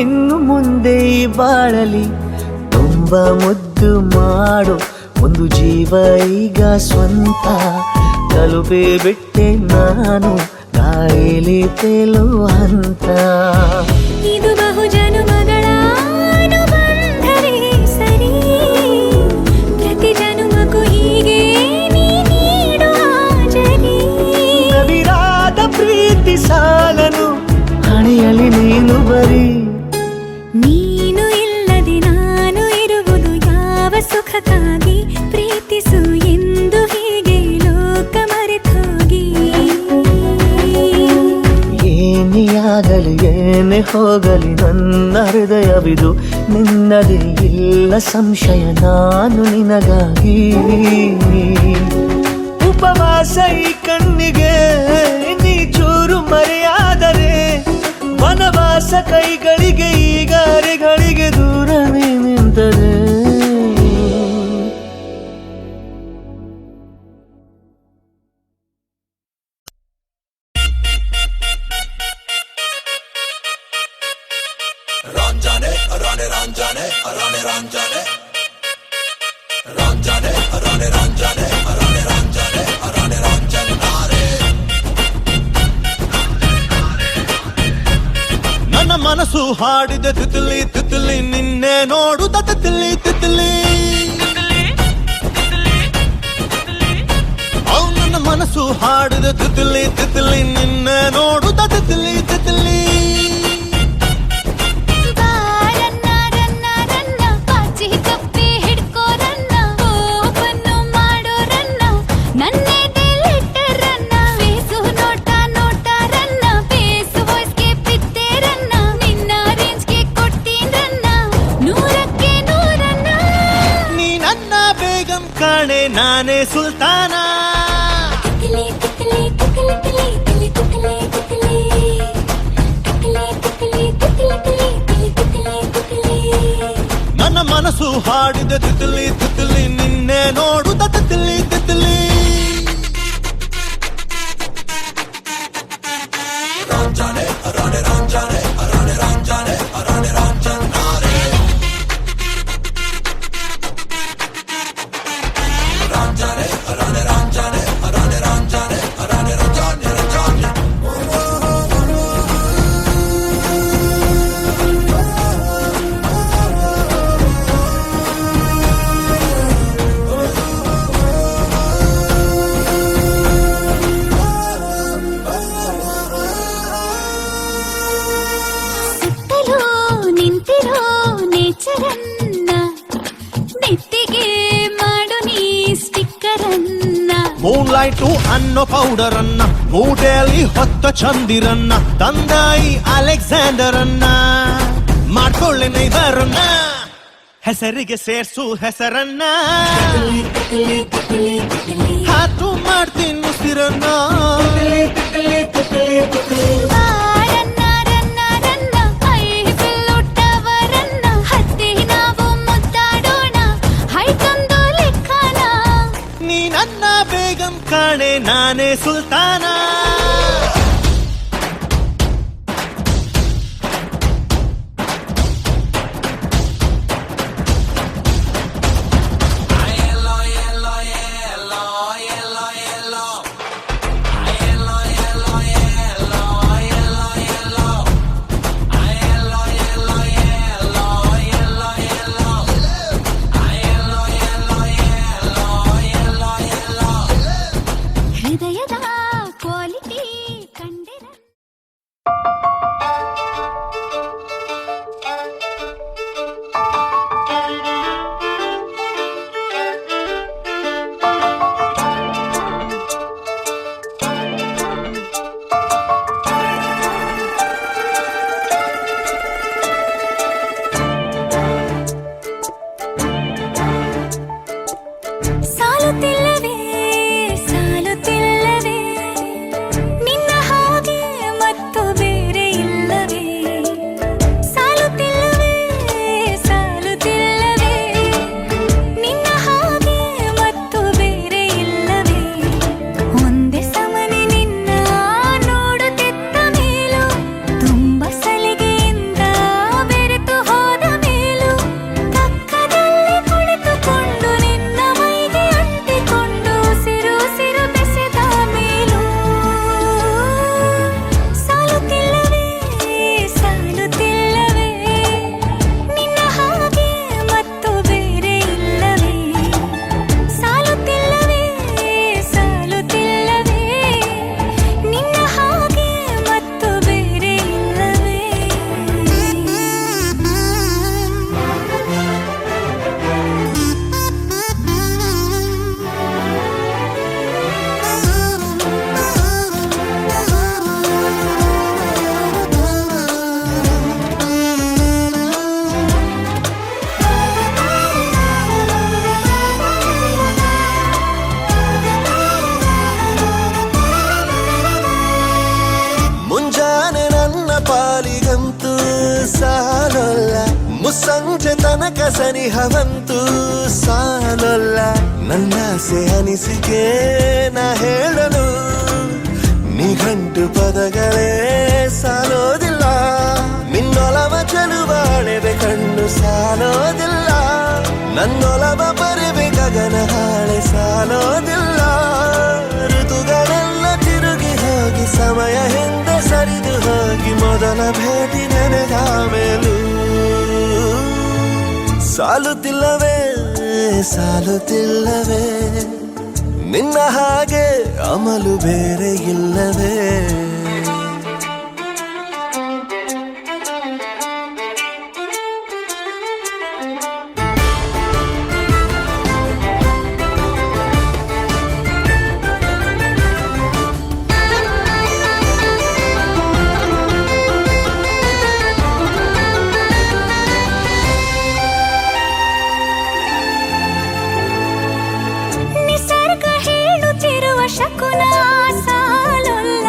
Speaker 4: ಇನ್ನು ಮುಂದೆ ಈ ಬಾಳಲಿ, ತುಂಬ ಮುದ್ದು ಮಾಡು ಒಂದು ಜೀವ ಈಗ ಸ್ವಂತ. ತಲುಪೇ ಬಿಟ್ಟೆ ನಾನು ಗಾಳಿಲಿ ತೇಲುವ ಹಂತ.
Speaker 3: ಇದು ಬಹು ಜನುಮಗಳ ಅನುಬಂಧವೇ ಸರಿ, ಪ್ರತಿ ಜನುಮಕ್ಕೂ ಹೀಗೆ ನೀ ನೀಡುವ ಜರಿ.
Speaker 4: ನವಿರಾದ ಪ್ರೀತಿ ಸಾಲನು ಹಣೆಯಲ್ಲಿ ನೀನು ಬರೀ.
Speaker 3: ನೀನು ಇಲ್ಲದೆ ನಾನು ಇರುವುದು ಯಾವ ಸುಖಕ್ಕಾಗಿ, ಪ್ರೀತಿಸು ಎಂದು ಹೀಗೆ ಲೋಕ ಮರೆತೋಗಿ.
Speaker 4: ಏನೇ ಆಗಲಿ ಏನೇ ಹೋಗಲಿ ನನ್ನ ಹೃದಯವಿದು ನಿನ್ನದೇ ಇಲ್ಲ ಸಂಶಯ ನಾನು ನಿನಗಾಗಿ. ಉಪವಾಸ ಈ ಕಣ್ಣಿಗೆ ನೀ ಚೂರು ಮರೆಯಾದರೆ, ವನವಾಸ ಕೈಗಳಿಗೆ ಈಗ ಅರೆಗಳಿಗೆ ದೂರ ನೀ ನಿಂತರೆ.
Speaker 5: ನನ್ನ ಮನಸ್ಸು ಹಾಡಿದ ತಿತ್ಲಿ ತಿತ್ಲಿ ನಿನ್ನೆ ನೋಡುತ್ತ ತಿತ್ಲಿ ತಿತ್ಲಿ. ನನ್ನ ಮನಸ್ಸು ಹಾಡಿದ ತಿತ್ಲಿ ತಿತ್ಲಿ ನಿನ್ನೆ ನೋಡುತ್ತ ತಿತ್ಲಿ ತಿತ್ಲಿ.
Speaker 3: ರನ್ನ ರನ್ನ ರನ್ನ ಪಾಚಿ ಕಪ್ಪಿ ಹಿಡ್ಕೋ ರನ್ನ, ಓಪನ್ನು ಮಾಡೋ ರನ್ನ, ನನ್ನೇ ರನ್ನ, ಬೇಸು ನೋಟ ನೋಟ ರನ್ನ, ಬೇಸು ವಾಯ್ಸ್ಗೆ ಬಿದ್ದೆ ರನ್ನ, ನಿನ್ನ ರೇಂಜ್ಗೆ ಕೊಡ್ತೀನಿ ರನ್ನ, 100ಕ್ಕೆ 100
Speaker 5: ನೀ ನನ್ನ ಬೇಗಂ ಕಾಣೆ ನಾನೇ ಸುಲ್ತಾನ.
Speaker 3: ತಿಕ್ಲಿ ತಿಕ್ಲಿ ತಿಕ್ಲಿ ತಿಕ್ಲಿ ತಿಕ್ಲಿ ತಿಕ್ಲಿ ತಿಕ್ಲಿ ತಿಕ್ಲಿ ತಿಕ್ಲಿ ತಿಕ್ಲಿ.
Speaker 5: ನನ್ನ ಮನಸ್ಸು ಹಾಡಿದ ತಿತ್ಲಿ ತಿತ್ಲಿ ನಿನ್ನೆ ನೋಡುತ್ತ ತಿತ್ಲಿ ತಿತ್ಲಿ. ಮೂನ್ಲೈಟು ಅನ್ನೋ ಪೌಡರ್ ಅನ್ನ ಮೂಟೆಯಲ್ಲಿ ಹೊತ್ತ ಚಂದಿರನ್ನ ತಂದಾಯಿ ಅಲೆಕ್ಸಾಂಡರ್ ಅನ್ನ ಮಾಡ್ಕೊಳ್ಳೆ ನೈಬರನ್ನ ಹೆಸರಿಗೆ ಸೇರ್ಸು ಹೆಸರನ್ನ ಹಾತು ಮಾಡ್ತೀನಿ ಉಸಿರನ್ನ ಸುಲ್ತಾನ.
Speaker 3: ಹೃದಯದ ಕ್ವಾಲಿಟಿ ಕಂಡಿರ ಸಾಲುತ್ತಿಲ್ಲವೇ ಸಾಲುತ್ತಿಲ್ಲವೇ ನಿನ್ನ ಹಾಗೆ ಮತ್ತು ಬೇರೆ ಇಲ್ಲವೇ ಸಾಲುತ್ತಿಲ್ಲವೇ ಸಾಲುತ್ತಿಲ್ಲವೇ ನಿನ್ನ ಹಾಗೆ ಮತ್ತು ಬೇರೆ ಇಲ್ಲವೇ ಒಂದೇ ಸಮನೆ ನಿನ್ನ ನೋಡುತ್ತಿದ್ದ ಮೇಲೂ ತುಂಬ ಸಲಿಗೆಯಿಂದ ಬೆರೆತು ಹೋದ ಮೇಲೂ ಪಕ್ಕದಲ್ಲಿ ಕುಳಿತುಕೊಂಡು ನಿನ್ನ ಮೈಗೆ ಅಂಟಿಕೊಂಡು ಸಿರು ಸಿರು ಬೆಸೆದ ಮೇಲೂ ಸಾಲುತ್ತಿಲ್ಲವೇ ಸಾಲುತ್ತಿಲ್ಲವೇ ನಿನ್ನ ಹಾಗೆ ಮತ್ತು ಬೇರೆ ಇಲ್ಲವೇ ಸಾಲುತ್ತಿಲ್ಲವೇ ಸಾಲುತ್ತಿಲ್ಲವೇ ನಿನ್ನ ಹಾಗೆ ಮತ್ತು ಬೇರೆ ಇಲ್ಲವೇ
Speaker 5: ಮುಂಜಾನೆ ನನ್ನ ಪಾಲಿಗಂತೂ ಸಾಲೊಲ್ಲ, ಮುಸ್ಸಂಜೆ ತನಕ ಸನಿಹವಂತೂ ಸಾಲೊಲ್ಲ. ನನ್ನಾಸೆ ಅನಿಸಿಕೆ ನಾ ಹೇಳಲು ನಿಘಂಟು ಪದಗಳೇ ಸಾಲೋದಿಲ್ಲ. ನಿನ್ನೊಲವ ಚೆಲುವಾಳೆವೆ ಕಣ್ಣು ಸಾಲೋದಿಲ್ಲ, ನನ್ನೊಲವ ಬರೆವೆ ಗಗನ ಹಾಳೆ ಸಾಲೋದಿಲ್ಲ. ಋತುಗಳೆಲ್ಲ ತಿರುಗಿ ಹೋಗಿ ಸಮಯ ಹಿಂದೆ ಸರಿದು ಹೋಗಿ ಮೊದಲ ಭೇಟಿ ನೆನೆದ ಮೇಲೂ ಸಾಲುತ್ತಿಲ್ಲವೇ ಸಾಲುತ್ತಿಲ್ಲವೇ ನಿನ್ನ ಹಾಗೆ ಅಮಲು ಬೇರೆ ಇಲ್ಲವೇ.
Speaker 3: ನಿಸರ್ಗ ಹೇಳುತ್ತಿರುವ ಶಕುನ ಸಾಲೊಲ್ಲ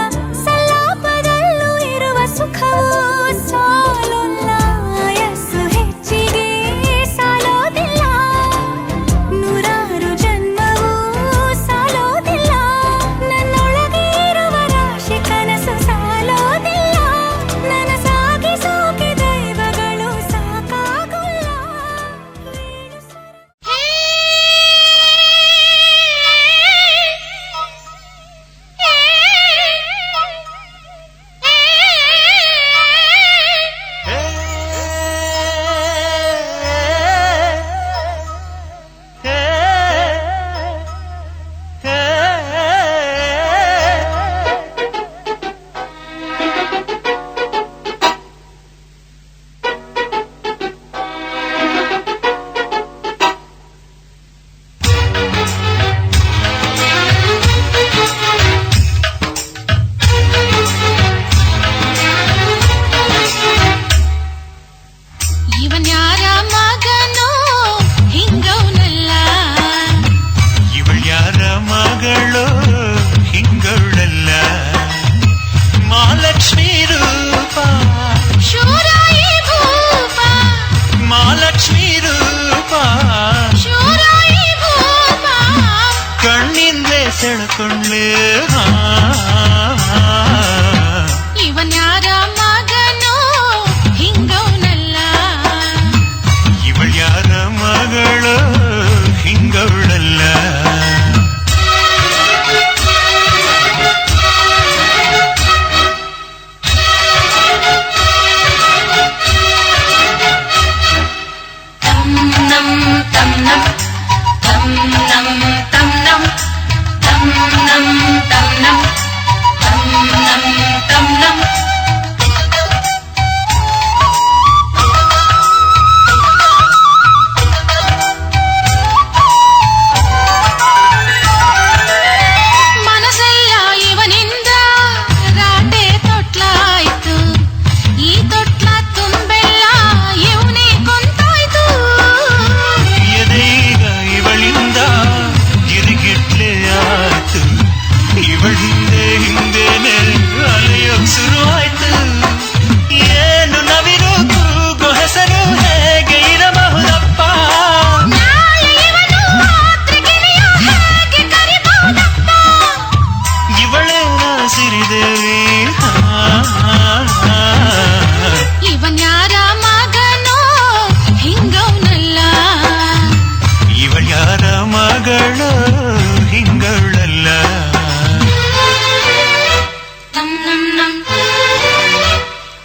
Speaker 3: ನಮ್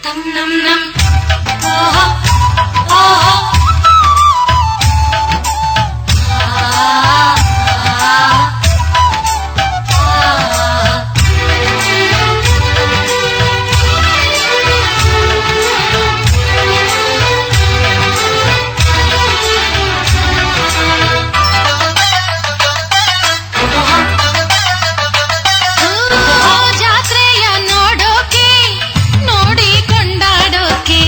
Speaker 3: ತಮ್ ನಮ್ ನಮ್ ಓಹೋ ಓಹೋ ಜಾತ್ರೆಯ ನೋಡೋಕೆ ನೋಡಿ ಕೊಂಡಾಡೋಕೆ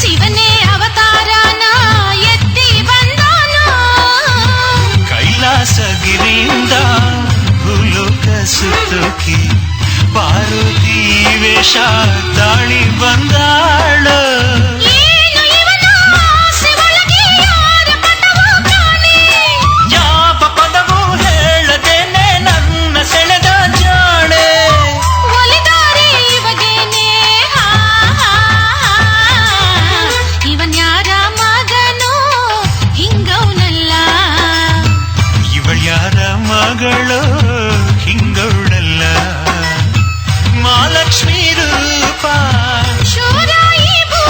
Speaker 3: ಶಿವನೇ ಅವತಾರನ ಎತ್ತಿ ಬಂದಾನ
Speaker 2: ಕೈಲಾಸಗಿರಿಯಿಂದ ಭೂಲೋಕ ಸುತ್ತೋಕೆ ಪಾರ್ವತಿ ವೇಷ ತಾಳಿ ಬಂದಾಳು
Speaker 3: ಏನು ಇವನ ಆಸೆ ಒಳಗೆ ಯಾರ ಪಟವೋ ಕಾಣೆ
Speaker 2: ಯಾವ ಪದವೂ ಹೇಳದೇನೆ ನನ್ನ ಸೆಳೆದ ಜಾಣೆ
Speaker 3: ಒಲಿದಾರೆ ಇವಗೇನೆ ಇವನ್ಯಾರ ಮಗನೋ ಹಿಂಗವನಲ್ಲ
Speaker 2: ಇವಳ್ಯಾರ ಮಗಳು ಹಿಂಗೌಳಲ್ಲ ಮಹಾಲಕ್ಷ್ಮಿ ರೂಪ
Speaker 3: ಶೂರ ಈ ಭೂಮಿ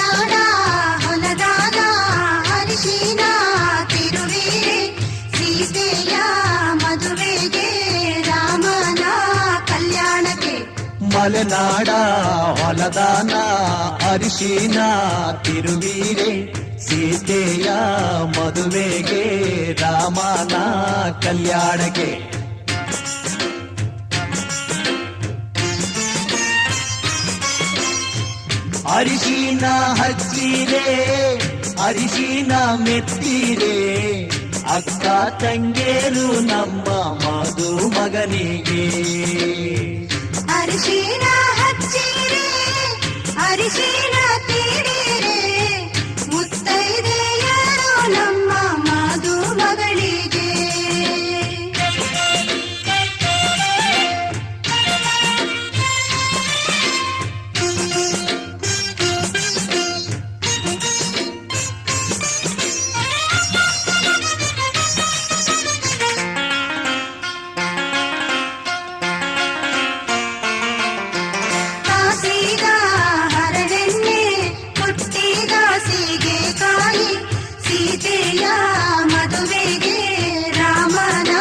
Speaker 3: ಮಲೆನಾಡ ಹೊಲದಾನ ಅರಿಶಿನ ತಿರುವೀರೆ ಸೀತೆಯ ಮದುವೆಗೆ ರಾಮನ ಕಲ್ಯಾಣಕ್ಕೆ
Speaker 4: ಮಲೆನಾಡ ಹೊಲದಾನ ಅರಿಶಿನ ತಿರುವೀರೆ ಸೀತೆಯ ಮದುವೆಗೆ ರಾಮನ ಕಲ್ಯಾಣಕ್ಕೆ ಅರಿಶಿನ ಹಚ್ಚಿರೆ ಅರಿಶಿನ ಮೆತ್ತಿರೆ ಅಕ್ಕ ತಂಗೇರು ನಮ್ಮ ಮದುಮಗನಿಗೆ
Speaker 3: ಅರಿಶಿನ ಹಚ್ಚಿರೆ ಅರಿಶಿನ ತೀಡಿರೆ ಮುತ್ತೈದೆಯರು ನಮ್ಮ ಮದುಮಗಳಿಗೆ ಕಾಸಿದ ಹರಳೆಣ್ಣೆ ಹುಟ್ಟಿದ ಸೀಗೆಕಾಯಿ ಸೀತೆಯ ಮದುವೆಗೆ ರಾಮನ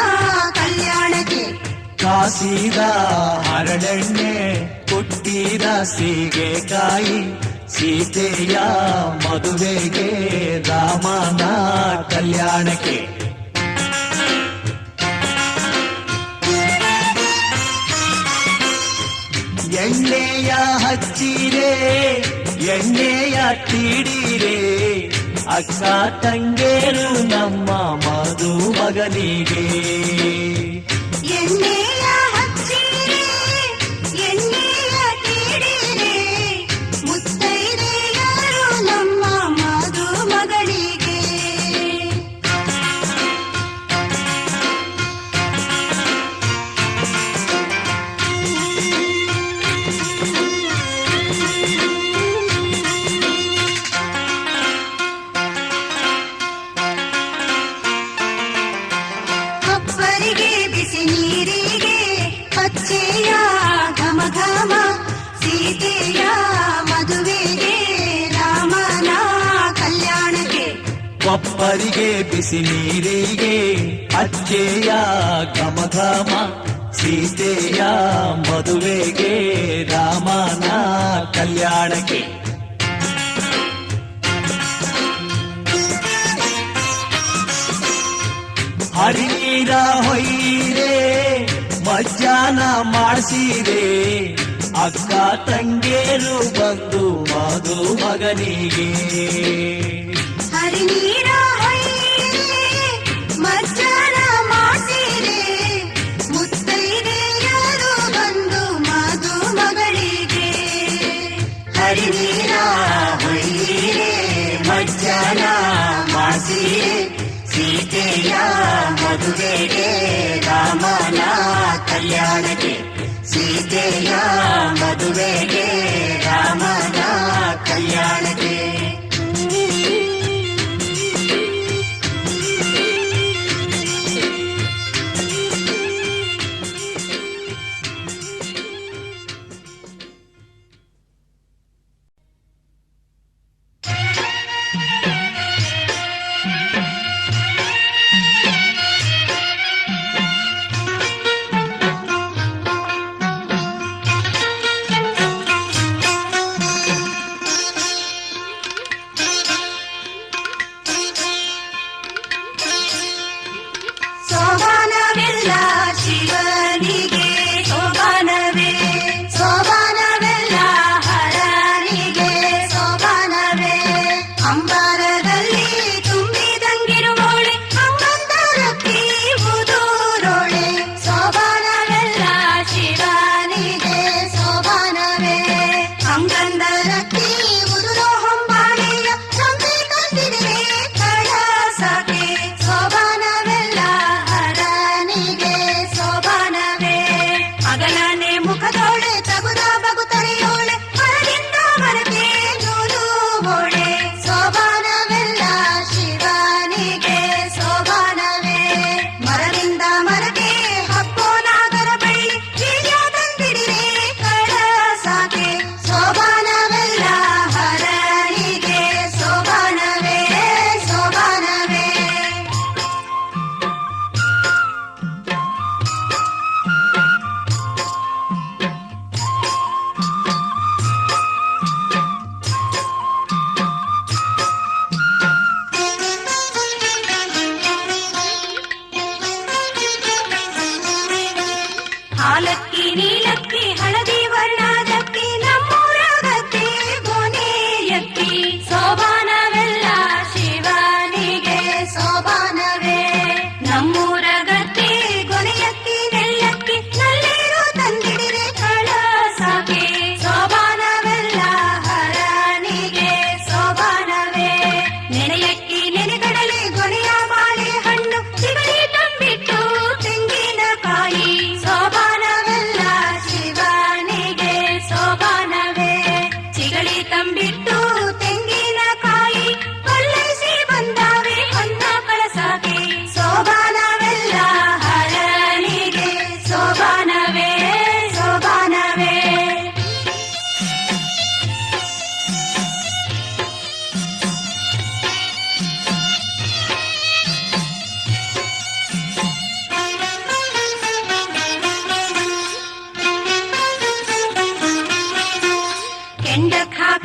Speaker 3: ಕಲ್ಯಾಣಕ್ಕೆ
Speaker 4: ಕಾಸಿದ ಹರಳೆಣ್ಣೆ ಹುಟ್ಟಿದ ಸೀಗೆಕಾಯಿ ಸೀತೆಯ ಮದುವೆಗೆ ರಾಮನ ಕಲ್ಯಾಣಕ್ಕೆ ಎಣ್ಣೆಯ ಹಚ್ಚಿರೆ ಎಣ್ಣೆಯ ತೀಡಿರೆ ಅಕ್ಕ ತಂಗೇರು ನಮ್ಮ ಮದುಮಗನಿಗೆ
Speaker 3: ಎಣ್ಣೆಯ ಹಚ್ಚಿರೆ ಎಣ್ಣೆಯ ತೀಡಿರೆ ಮುತ್ತೈದೆಯರು ನಮ್ಮ ಮದುಮಗಳಿಗೆ ಕೊಪ್ಪರಿಗೆ ಬಿಸಿ ನೀರಿಗೆ ಪಚ್ಚೆಯ ಘಮ ಘಮ ಸೀತೆಯ ಮದುವೆಗೆ ರಾಮನ ಕಲ್ಯಾಣಕ್ಕೆ
Speaker 4: ಕೊಪ್ಪರಿಗೆ ಬಿಸಿ ನೀರಿಗೆ ಅಚ್ಚೆಯ ಘಮ ಘಮ ಸೀತೆಯ ಮದುವೆಗೆ ರಾಮನ ಕಲ್ಯಾಣಕ್ಕೆ ಹರಿನೀರ ಹೊಯ್ಯಿರೆ ಮಜ್ಜಾನ ಮಾಡಿಸಿರೆ ಅಕ್ಕ ತಂಗೇರು ಬಂದು ಮದುಮಗನಿಗೆ
Speaker 3: ಹರಿನೀರ ಹೊಯ್ಯಿರೆ ಮಜ್ಜನ ಮಾಡಿಸಿರೆ ಮುತ್ತೈದೆಯರು ಬಂದು ಮದುಮಗಳಿಗೆ
Speaker 4: ಹರಿನೀರ ಹೊಯ್ಯಿರೆ ಮಜ್ಜಾನ ಮಾಡಿಸಿರೆ ಸೀತೆಯ ಮದುವೆಗೆ ರಾಮನ ಕಲ್ಯಾಣಕ್ಕೆ ಸೀತೆಯ ಮದುವೆಗೆ ರಾಮನ ಕಲ್ಯಾಣಕ್ಕೆ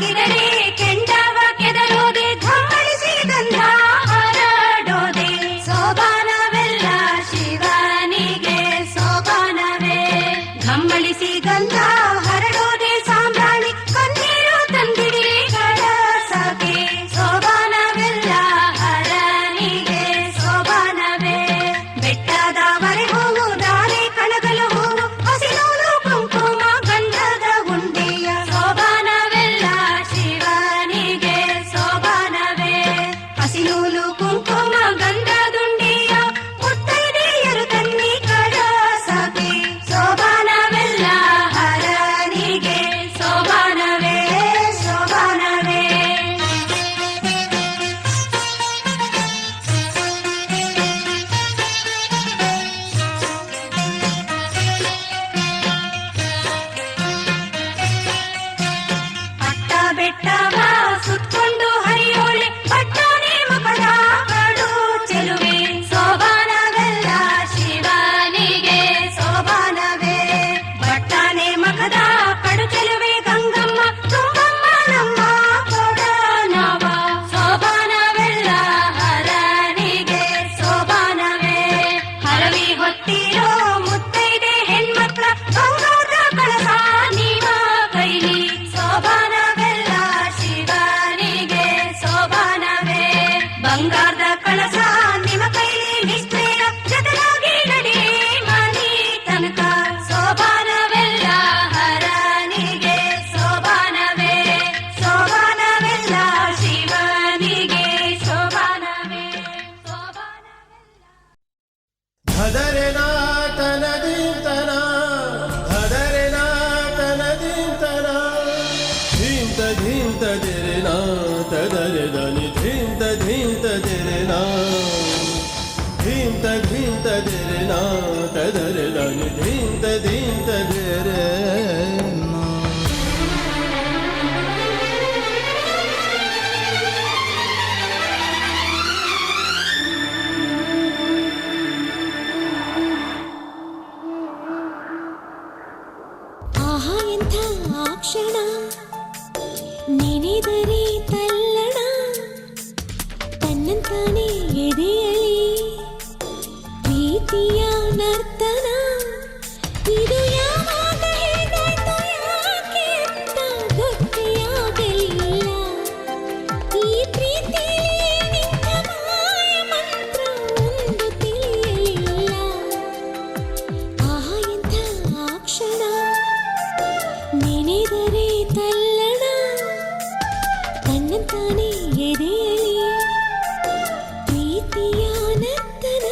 Speaker 3: ಕೆದರಾಗಿರಡೆ ಕೆಂಡವ ಕೆದರೋದೆ ಧಮ್ಮಳಿಸಿ ಗಂಧ ಹರಡೋದೆ ಸೋಬಾನವೆಲ್ಲ ಶಿವನಿಗೆ ಸೋಬಾನವೇ ಧಮ್ಮಳಿಸಿ ಗಂಧ ಹರಡೋದೆ ಸಾಂಬ್ರಾಣಿ ಕಣ್ಣೀರು ತಂದಿಡಿ ಕಳಸಕ್ಕೆ ಸೋಬಾನವೆಲ್ಲ ಹರನಿಗೆ ಸೋಬಾನವೇ ಬೆಟ್ಟದವರೆ ಹೋಗುವುದಾರೆ ಕಣಗಲು ಹೂವು ಹಸಿನೂಲು ಕುಂಕುಮ ಗಂಧದ ಉಂಡೆಯ ಸೋಬಾನವೆಲ್ಲ ಶಿವನಿಗೆ ಸೋಬಾನವೇ ಹಸಿನೂಲು ಕುಂಕುಮ ಗಂಧದುಂಡೆಯ ಮುತ್ತೈದೆಯರು ತನ್ನಿ ಕಳಸಕ್ಕೆ ಸೋಬಾನವೆಲ್ಲ ಹರನಿಗೆ ಸೋಬಾನವೇ ಸೋಬಾನವೇ ಅಟ್ಟ ಬೆಟ್ಟವ ಸುತ್ಕೊಂಡು ಹರಿಯೋಳೆ ಪಟ್ಟಣೆ ಮಕದ ಕಡು ಚೆಲುವೆ ಸೋಬಾನವೆಲ್ಲ ಶಿವನಿಗೆ ಸೋಬಾನವೇ ಪಟ್ಟಣೆ ಮಕದ ಕಡು ಚೆಲುವೆ ಗಂಗಮ್ಮ ತುಂಬಮ್ಮ ನಮ್ಮ ಕೊಡನವ ಸೋಬಾನವೆಲ್ಲ ಹರನಿಗೆ ಸೋಬಾನವೇ ಹರವಿ ಹೊತ್ತಿರೋ ಮುತ್ತೈದೆ ಹೆಣ್ಮಕ್ಳ ಬಂಗಾರದ ಕಳಸ ನೀವ ಕೈಲಿ ಸೋಬಾನವೆಲ್ಲ ಶಿವನಿಗೆ ಸೋಬಾನವೇ ಬಂಗಾರದ ಕಳಸ ನಿಮ್ಮ ಕೈಲಿ ನಿಷ್ಠೆಯ ಜೊತೆಯಾಗಿ ನಡಿ ಮನಿ ತನಕ ಸೋಬಾನವೆಲ್ಲ ಹರನಿಗೆ ಸೋಬಾನವೇ ಸೋಬಾನವೆಲ್ಲ ಶಿವನಿಗೆ ಸೋಬಾನವೇ ಸೋಬಾನವೆಲ್ಲ
Speaker 5: ಧದರೆ ನಾತನ ದೀಂತನ ಧದರೆ ನಾತನ ದೀಂತನ ಧೀಂತ ಧೀಂತ ದಿರೆ ನಾತದರೆ ದನಿ ಧೀಂತ ಧೀಂತ ದಿರೆ ನಾ ಧೀಂತ ಧೀಂತ ದಿರೆ ನಾತದರೆ ದನಿ ಧೀಂತ ಧೀಂತ ದಿರೆ ನಾ
Speaker 6: ಆಹಾ ಎಂಥ ಆ ಕ್ಷಣ ನೆನೆದರೆ ತಲ್ಲಣ ತನ್ನಂತಾನೆ ಎದೆಯಲಿ ಪ್ರೀತಿಯ ನರ್ತನ ಇದು ಯಾವಾಗ ಹೇಗಾಯ್ತು ಯಾಕೆ ಅಂತ ಗೊತ್ತೇ ಆಗಲಿಲ್ಲ ಈ ಪ್ರೀತಿಯಲ್ಲಿ ನಿಂತ ಮಾಯ ಮಂತ್ರ ಒಂದು ತಿಳಿಯಲಿಲ್ಲ ಆಹಾ ಎಂಥ ಆ ಕ್ಷಣ ನೆನೆದರೆ ತಲ್ಲಣ ತನ್ನಂತಾನೆ ಎದೆಯಲಿ ಪ್ರೀತಿಯ ನರ್ತನ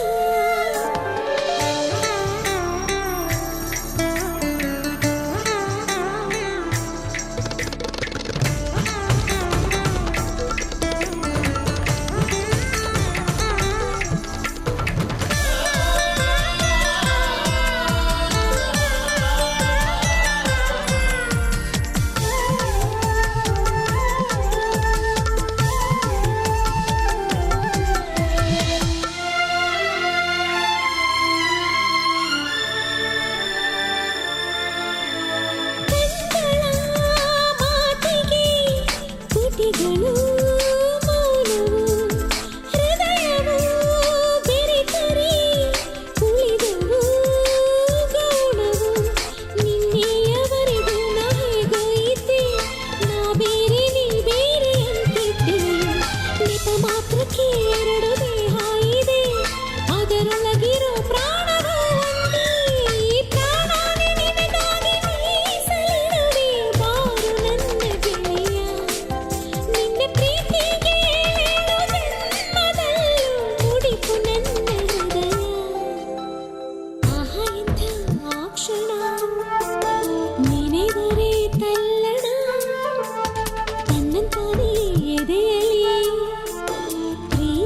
Speaker 6: ಪ್ರೀತಿಯ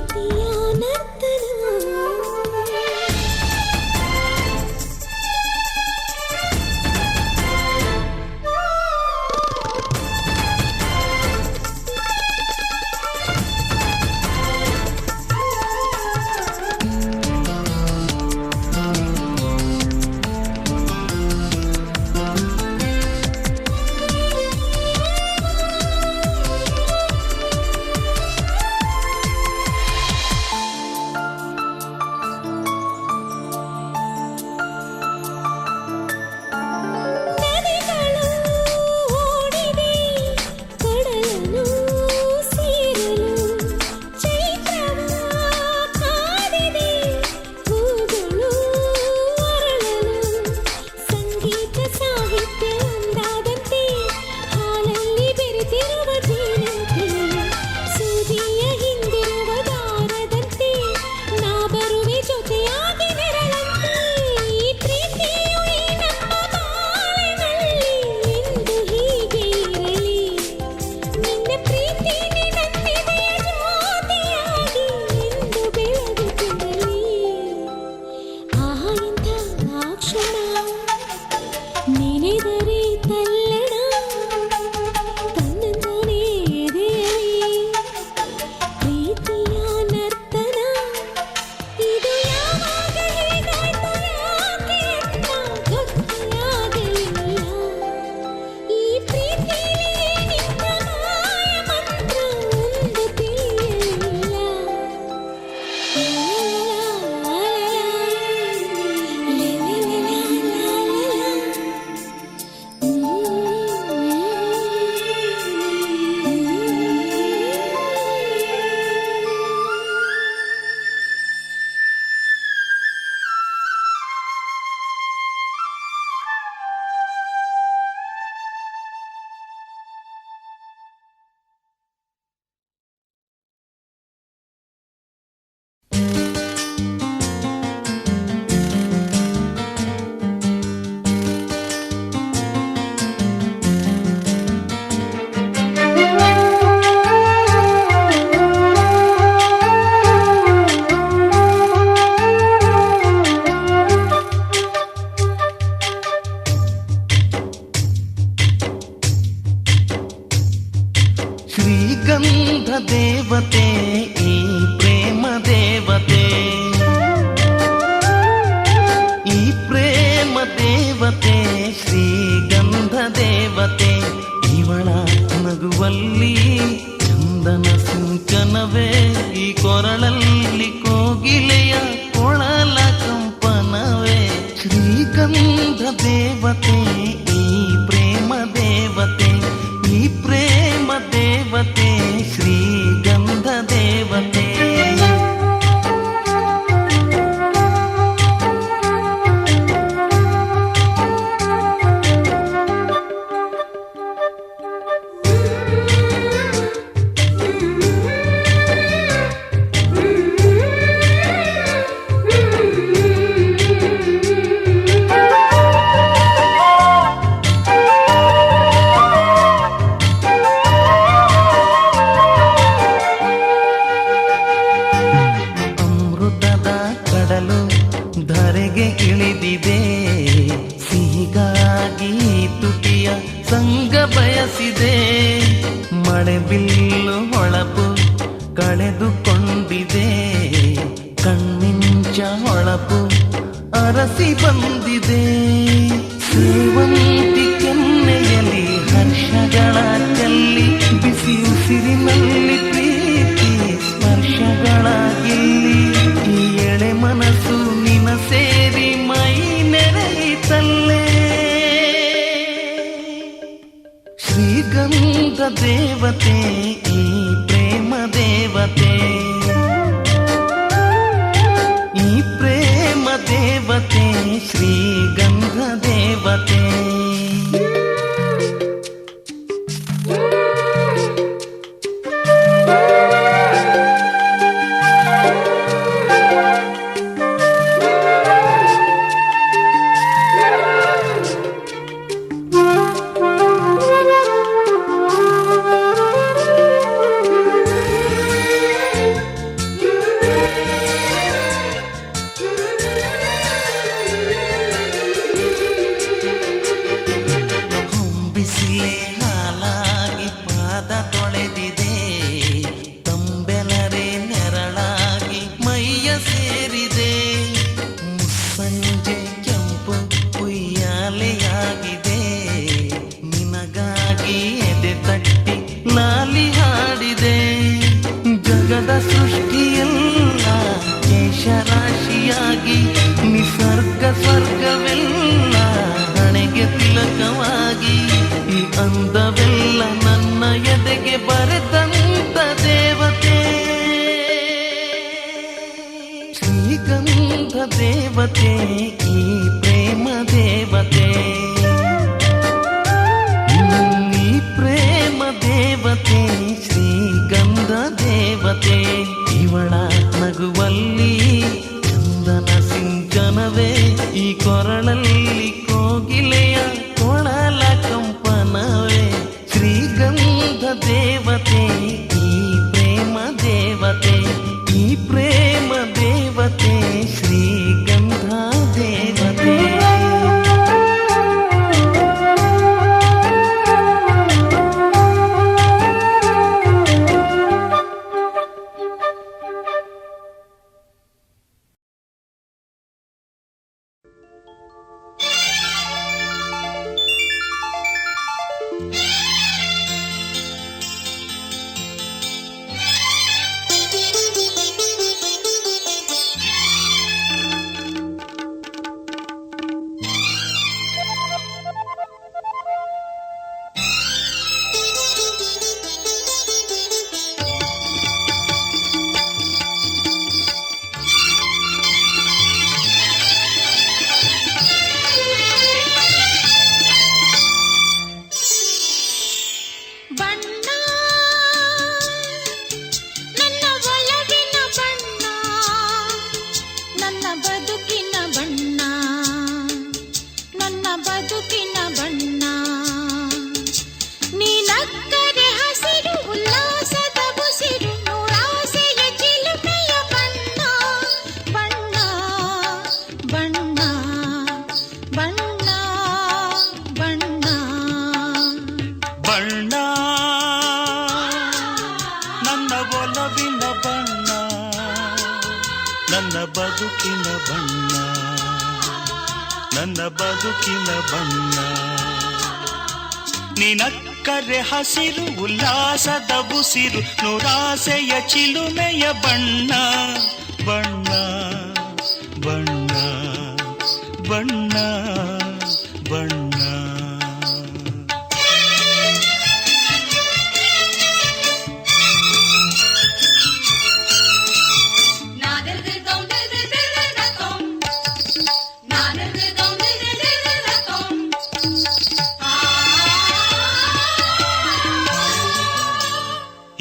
Speaker 7: ಶ್ರೀಗಂಧ ದೇವತೆ ಈ ಪ್ರೇಮ ದೇವತೆ, ಈ ಪ್ರೇಮ ದೇವತೆ ಶ್ರೀಗಂಧ ದೇವತೆ. ಇವಳ ನಗುವಲ್ಲಿ ಚಂದನ ಸಿಂಚನವೇ, ಈ ಕೊರಳಲ್ಲಿ ಕೋಗಿಲೆಯ ಕೊಳಲ ಕಂಪನವೇ. ಶ್ರೀಗಂಧ ದೇವತೆ ಈ ಪ್ರೇಮ ದೇವತೆ, ಈ ಪ್ರೇಮ ದೇವತೆ ಶ್ರೀಗಂಧ ದೇವತೆ. ಅಮೃತದ ಕಡಲು ಧರೆಗೆ ಇಳಿದಿದೆ, ಸಿಹಿಗಾಗಿ ತುಟಿಯ ಸಂಗ ಬಯಸಿದೆ. ಮಳೆ ಬಿಲ್ಲು ಹೊಳಪು ಕಳೆದುಕೊಂಡಿದೆ, ಕಣ್ಮಿಂಚ ಹೊಳಪು ಅರಸಿ ಬಂದಿದೆ. ಸೇವಂತಿ ಕೆನ್ನೆಯಲ್ಲಿ ಹರ್ಷಗಳ ಚೆಲ್ಲಿ, ಬಿಸಿ ಉಸಿರಿನಲ್ಲಿ ಪ್ರೀತಿ ಸ್ಪರ್ಶಗಳಾಗಿಲ್ಲಿ. ಈ ಎಳೆ ಮನಸ್ಸು ನಿನ ಸೇರಿ ಮೈ ನೆರೆಯಿತಲ್ಲೇ. ಶ್ರೀಗಂಧ ದೇವತೆ ಈ ಪ್ರೇಮ ದೇವತೆ, ಈ ಪ್ರೇಮ ದೇವತೆ ಶ್ರೀಗಂಧ ದೇವತೆ. ಬಿಸಿಲೆ ಹಾಲಾಗಿ ಪಾದ ತೊಳೆದಿದೆ, ತಂಬೆಲರೆ ನೆರಳಾಗಿ ಮೈಯ ಸೇರಿದೆ. ಮುಸ್ಸಂಜೆ ಕೆಂಪು ಉಯ್ಯಾಲೆಯಾಗಿದೆ, ನಿನಗಾಗಿ ಎದೆ ತಟ್ಟಿ ಲಾಲಿ ಹಾಡಿದೆ. ಜಗದ ಸೃಷ್ಟಿಯೆಲ್ಲ ಕೇಶರಾಶಿಯಾಗಿ, ನಿಸರ್ಗ ಸ್ವರ್ಗವೆಲ್ಲ ಹಣೆಗೆ ತಿಲಕವಾಗಿ, ಈ ಅಂದವೆಲ್ಲ ನನ್ನ ಎದೆಗೆ ಬರೆದಂತ ದೇವತೆ. ಶ್ರೀಗಂಧ ದೇವತೆ ಈ ಪ್ರೇಮ ದೇವತೆ, ಈ ಪ್ರೇಮ ದೇವತೆ ಶ್ರೀಗಂಧ ದೇವತೆ. ಇವಳ ನಗುವಲ್ಲಿ ಚಂದನ ಸಿಂಚನವೇ, ಈ ಕೊರಳಲ್ಲಿ ಕೋಗಿಲೆಯ ಕೊಳಲ ಕಂಪನವೇ. ಶ್ರೀಗಂಧ ದೇವತೆ ಈ ಪ್ರೇಮ ದೇವತೆ, ಈ ಪ್ರೇಮ ದೇವತೆ ಶ್ರೀಗಂಧ ದೇವತೆ.
Speaker 2: ಬದುಕಿನ ಬಣ್ಣ, ನನ್ನ ಬದುಕಿನ ಬಣ್ಣ. ನಿನಕ್ಕರೆ ಹಸಿರು ಉಲ್ಲಾಸದ ಉಸಿರು, ನೂರಾಸೆಯ ಚಿಲುಮೆಯ ಬಣ್ಣ ಬಣ್ಣ ಬಣ್ಣ ಬಣ್ಣ ಬಣ್ಣ.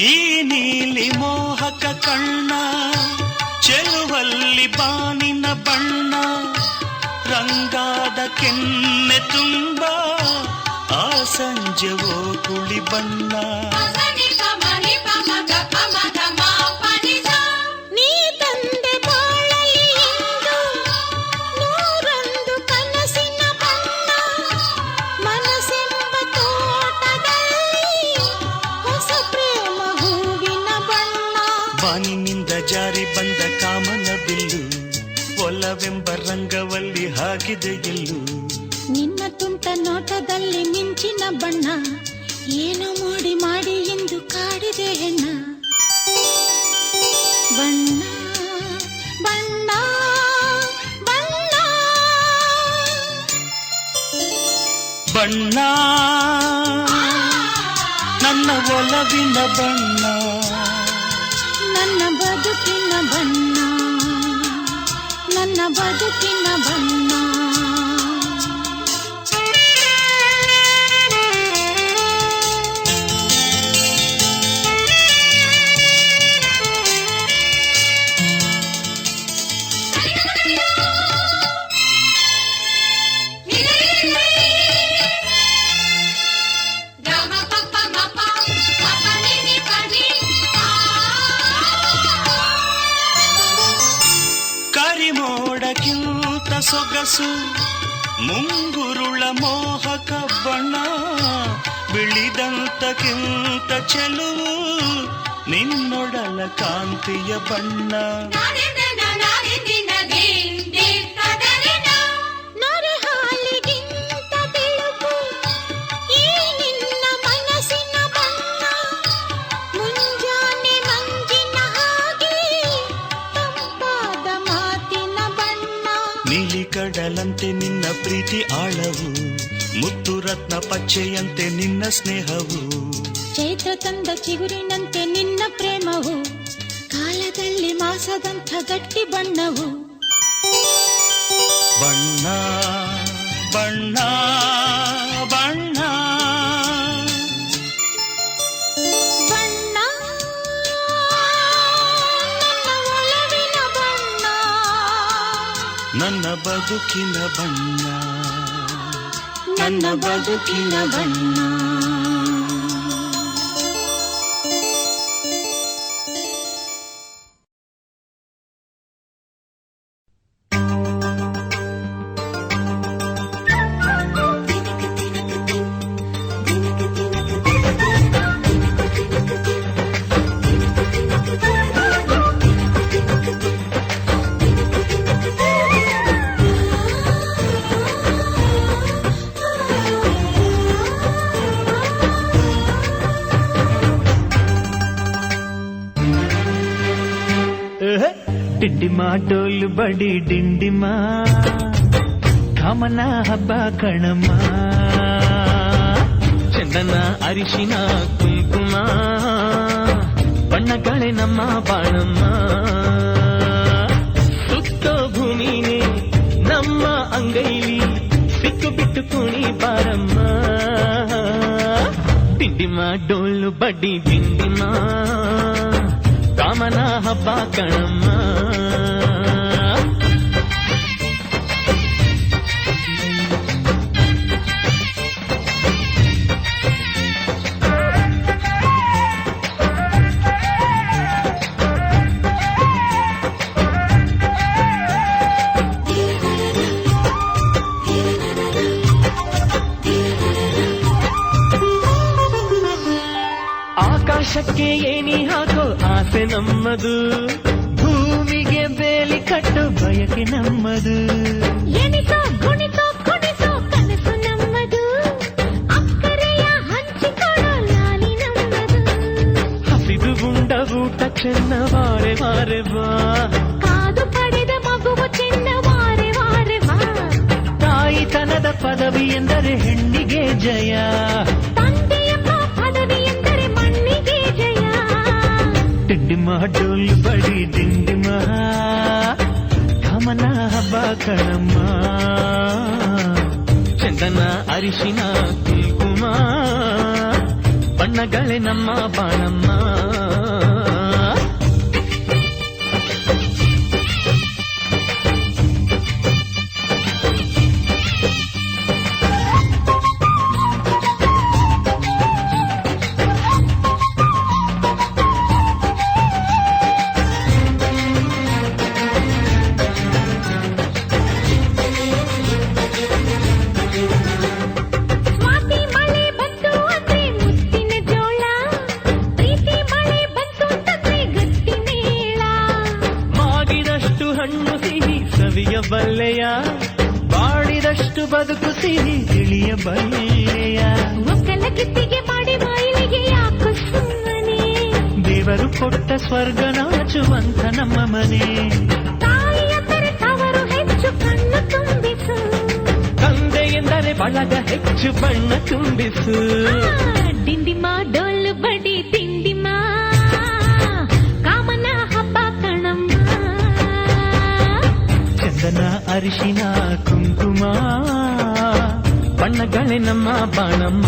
Speaker 2: ಈ ನೀಲಿ ಮೋಹಕ ಕಣ್ಣ ಚೆಲುವಲ್ಲಿ ಬಾನಿನ ಬಣ್ಣ, ರಂಗಾದ ಕೆನ್ನೆ ತುಂಬ ಆ ಸಂಜೆವೋ ಕುಳಿ ಬಣ್ಣ.
Speaker 6: ನೀ ತಂದೆ ಬಾಳಲಿ ಇಂದು ನೂರೊಂದು ಕನಸಿನ ಬಣ್ಣ, ಮನಸ್ಸೆಂಬ ತೋಟದಲ್ಲಿ ಹೊಸ ಪ್ರೇಮ ಹೂವಿನ ಬಣ್ಣ.
Speaker 2: ಬಾನಿನಿಂದ ಜಾರಿ ಬಂದ ಕಾಮನ ಬಿಲ್ಲು, ಒಲವೆಂಬ ರಂಗವಲ್ಲಿ ಹಾಕಿದೆ ಎಲ್ಲೂ.
Speaker 6: ನಿನ್ನ ತುಂಟ ನೋಟದಲ್ಲಿ ಮಿಂಚಿನ ಬಣ್ಣ, ಏನು ಮಾಡಿ ಮಾಡಿ ಎಂದು ಕಾಡಿದೆ ಹೆಣ್ಣ. ಬಣ್ಣ ಬಣ್ಣ ಬಣ್ಣ
Speaker 2: ಬಣ್ಣ ನನ್ನ ಒಲವಿನ ಬಣ್ಣ,
Speaker 6: ನನ್ನ ಬದುಕಿನ ಬಣ್ಣ, ನನ್ನ ಬದುಕಿನ ಬಣ್ಣ.
Speaker 2: ಕರಿಮೋಡಕ್ಕಿಂತ ಸೊಗಸು ಮುಂಗುರುಳ ಮೋಹಕ ಬಣ್ಣ, ಬಿಳಿದಂತಕ್ಕಿಂತ ಚೆಲುವು ನಿನ್ನೊಡಲ ಕಾಂತಿಯ ಬಣ್ಣ.
Speaker 6: ನೊರೆ ಹಾಲಿಗಿಂತ ಬೆಳಕು ಈ ನಿನ್ನ ಮನಸ್ಸಿನ ಬಣ್ಣ, ಮುಂಜಾನೆ ಮಂಜಿನ ಹಾಗೆ ತಂಪಾದ ಮಾತಿನ ಬಣ್ಣ.
Speaker 2: ನೀಲಿ ಕಡಲಂತೆ ನಿನ್ನ ಪ್ರೀತಿ ಆಳವು, ಮುತ್ತು ರತ್ನ ಪಚ್ಚೆಯಂತೆ ನಿನ್ನ ಸ್ನೇಹವು.
Speaker 6: ಚೈತ್ರ ತಂದ ಚಿಗುರಿನಂತೆ ನಿನ್ನ ಪ್ರೇಮವು, ಕಾಲದಲ್ಲಿ ಮಾಸದಂಥ ಗಟ್ಟಿ ಬಣ್ಣವು.
Speaker 2: ಬಣ್ಣ ಬಣ್ಣ ಬಣ್ಣ
Speaker 6: ಬಣ್ಣ ನನ್ನ ಒಲವಿನ ಬಣ್ಣ,
Speaker 2: ನನ್ನ ಬದುಕಿನ ಬಣ್ಣ,
Speaker 6: ನನ್ನ ಬದುಕಿನ ಬಣ್ಣ.
Speaker 7: ಡಿಂಡಿಮ ಡೋಲು ಬಡಿ ಡಿಂಡಿಮ ಕಾಮನ ಹಬ್ಬ ಕಣಮ್ಮ, ಚಂದನ ಅರಿಶಿನ ಕುಂಕುಮ ಬಣ್ಣಗಳೇ ನಮ್ಮ ಬಾಣಮ್ಮ. ಸುತ್ತೋ ಭೂಮಿನೇ ನಮ್ಮ ಅಂಗೈಲಿ, ಸಿಕ್ಕು ಬಿಟ್ಟು ಕುಣಿ ಬಾರಮ್ಮ. ಡಿಂಡಿಮ ಡೋಲು ಬಡಿ ಡಿಂಡಿಮ ಕಾಮನ ಹಬ್ಬ ಕಣಮ್ಮ. ಆಕಾಶಕ್ಕೆ ಏನಿ ಹಾಕೋ ಆಸೆ ನಮ್ಮದು, ಭೂಮಿಗೆ ಬೇಲೆ ತಾಳಿ ಕಟ್ಟು ಬಯಕೆ ನಮ್ಮದು
Speaker 6: ಎಣಿಸೋ ಗುಣಿಸೋ ಕುಣಿಸೋ ಕನಸು ನಮ್ಮದು ಅಕ್ಕರೆಯ ಹಂಚಿಕೊಡೋ ಲಾಲಿ ನಮ್ಮದು
Speaker 7: ಹಸಿದು ಉಂಡ ಊಟ ಚೆನ್ನ ವಾರೆ ವಾರೆ ಬಾ
Speaker 6: ಕಾದು ಪಡೆದ ಮಗುವು ಚೆನ್ನ ವಾರೆ ವಾರೆ ಬಾ
Speaker 7: ತಾಯಿತನದ ಪದವಿ ಎಂದರೆ ಹೆಣ್ಣಿಗೆ ಜಯ
Speaker 6: ತಂದೆಯಪ್ಪ ಪದವಿ ಎಂದರೆ ಮಣ್ಣಿಗೆ ಜಯ
Speaker 7: ಡಿಂಡಿಮ ಡೋಲು ಬಡಿ ಡಿಂಡಿಮ ಕಮನ ಹಬ್ಬ ಕಣಮ್ಮ ಚಂದನ ಅರಿಶಿನ ಕುಂಕುಮ ಬಣ್ಣಗಳೇ ನಮ್ಮ ಬಾಣಮ್ಮ
Speaker 6: ಸ್ವಾತಿ ಮಳೆ ಬಂತು ಅಂದ್ರೆ ಮುತ್ತಿನ ಜೋಳ ಪ್ರೀತಿ ಮಳೆ ಬಂತು ಅಂತಂದ್ರೆ ಗಟ್ಟಿ ಮೇಳ
Speaker 7: ಮಾಗಿದಷ್ಟು ಹಣ್ಣು ಸಿಹಿ ಸವಿಯಬಲ್ಲೆಯ ಬಾಡಿದಷ್ಟು ಬದುಕು ಸಿಹಿ ತಿಳಿಯಬಲ್ಲೆಯ
Speaker 6: ಒಕ್ಕಲ ಕಿತ್ತಿಗೆ ಮಾಡಿ ಬಾಯಿಲಿಗೆ ಯಾಕೋ ಸುಮ್ಮನೆ
Speaker 7: ದೇವರು ಕೊಟ್ಟ ಸ್ವರ್ಗ ನಾಚುವಂತ ನಮ್ಮ ಮನೆ
Speaker 6: ತಾಯಿ ಅಂದರೆ ತವರು ಹೆಚ್ಚು ಕಣ್ಣು ತುಂಬಿಸು
Speaker 7: ತಂದೆ ಎಂದರೆ ಬಳಗ ಹೆಚ್ಚು ಬಣ್ಣ ತುಂಬಿಸು
Speaker 6: ಡಿಂಡಿಮ ಡೊಳ್ಳು ಬಡಿ ದಿಂಡಿಮ ಕಾಮನ ಹಬ್ಬ ಕಣಮ್ಮ
Speaker 7: ಚಂದನ ಅರಿಶಿನ ಕುಂಕುಮ ಬಣ್ಣಗಳೇ ನಮ್ಮ ಬಾಣಮ್ಮ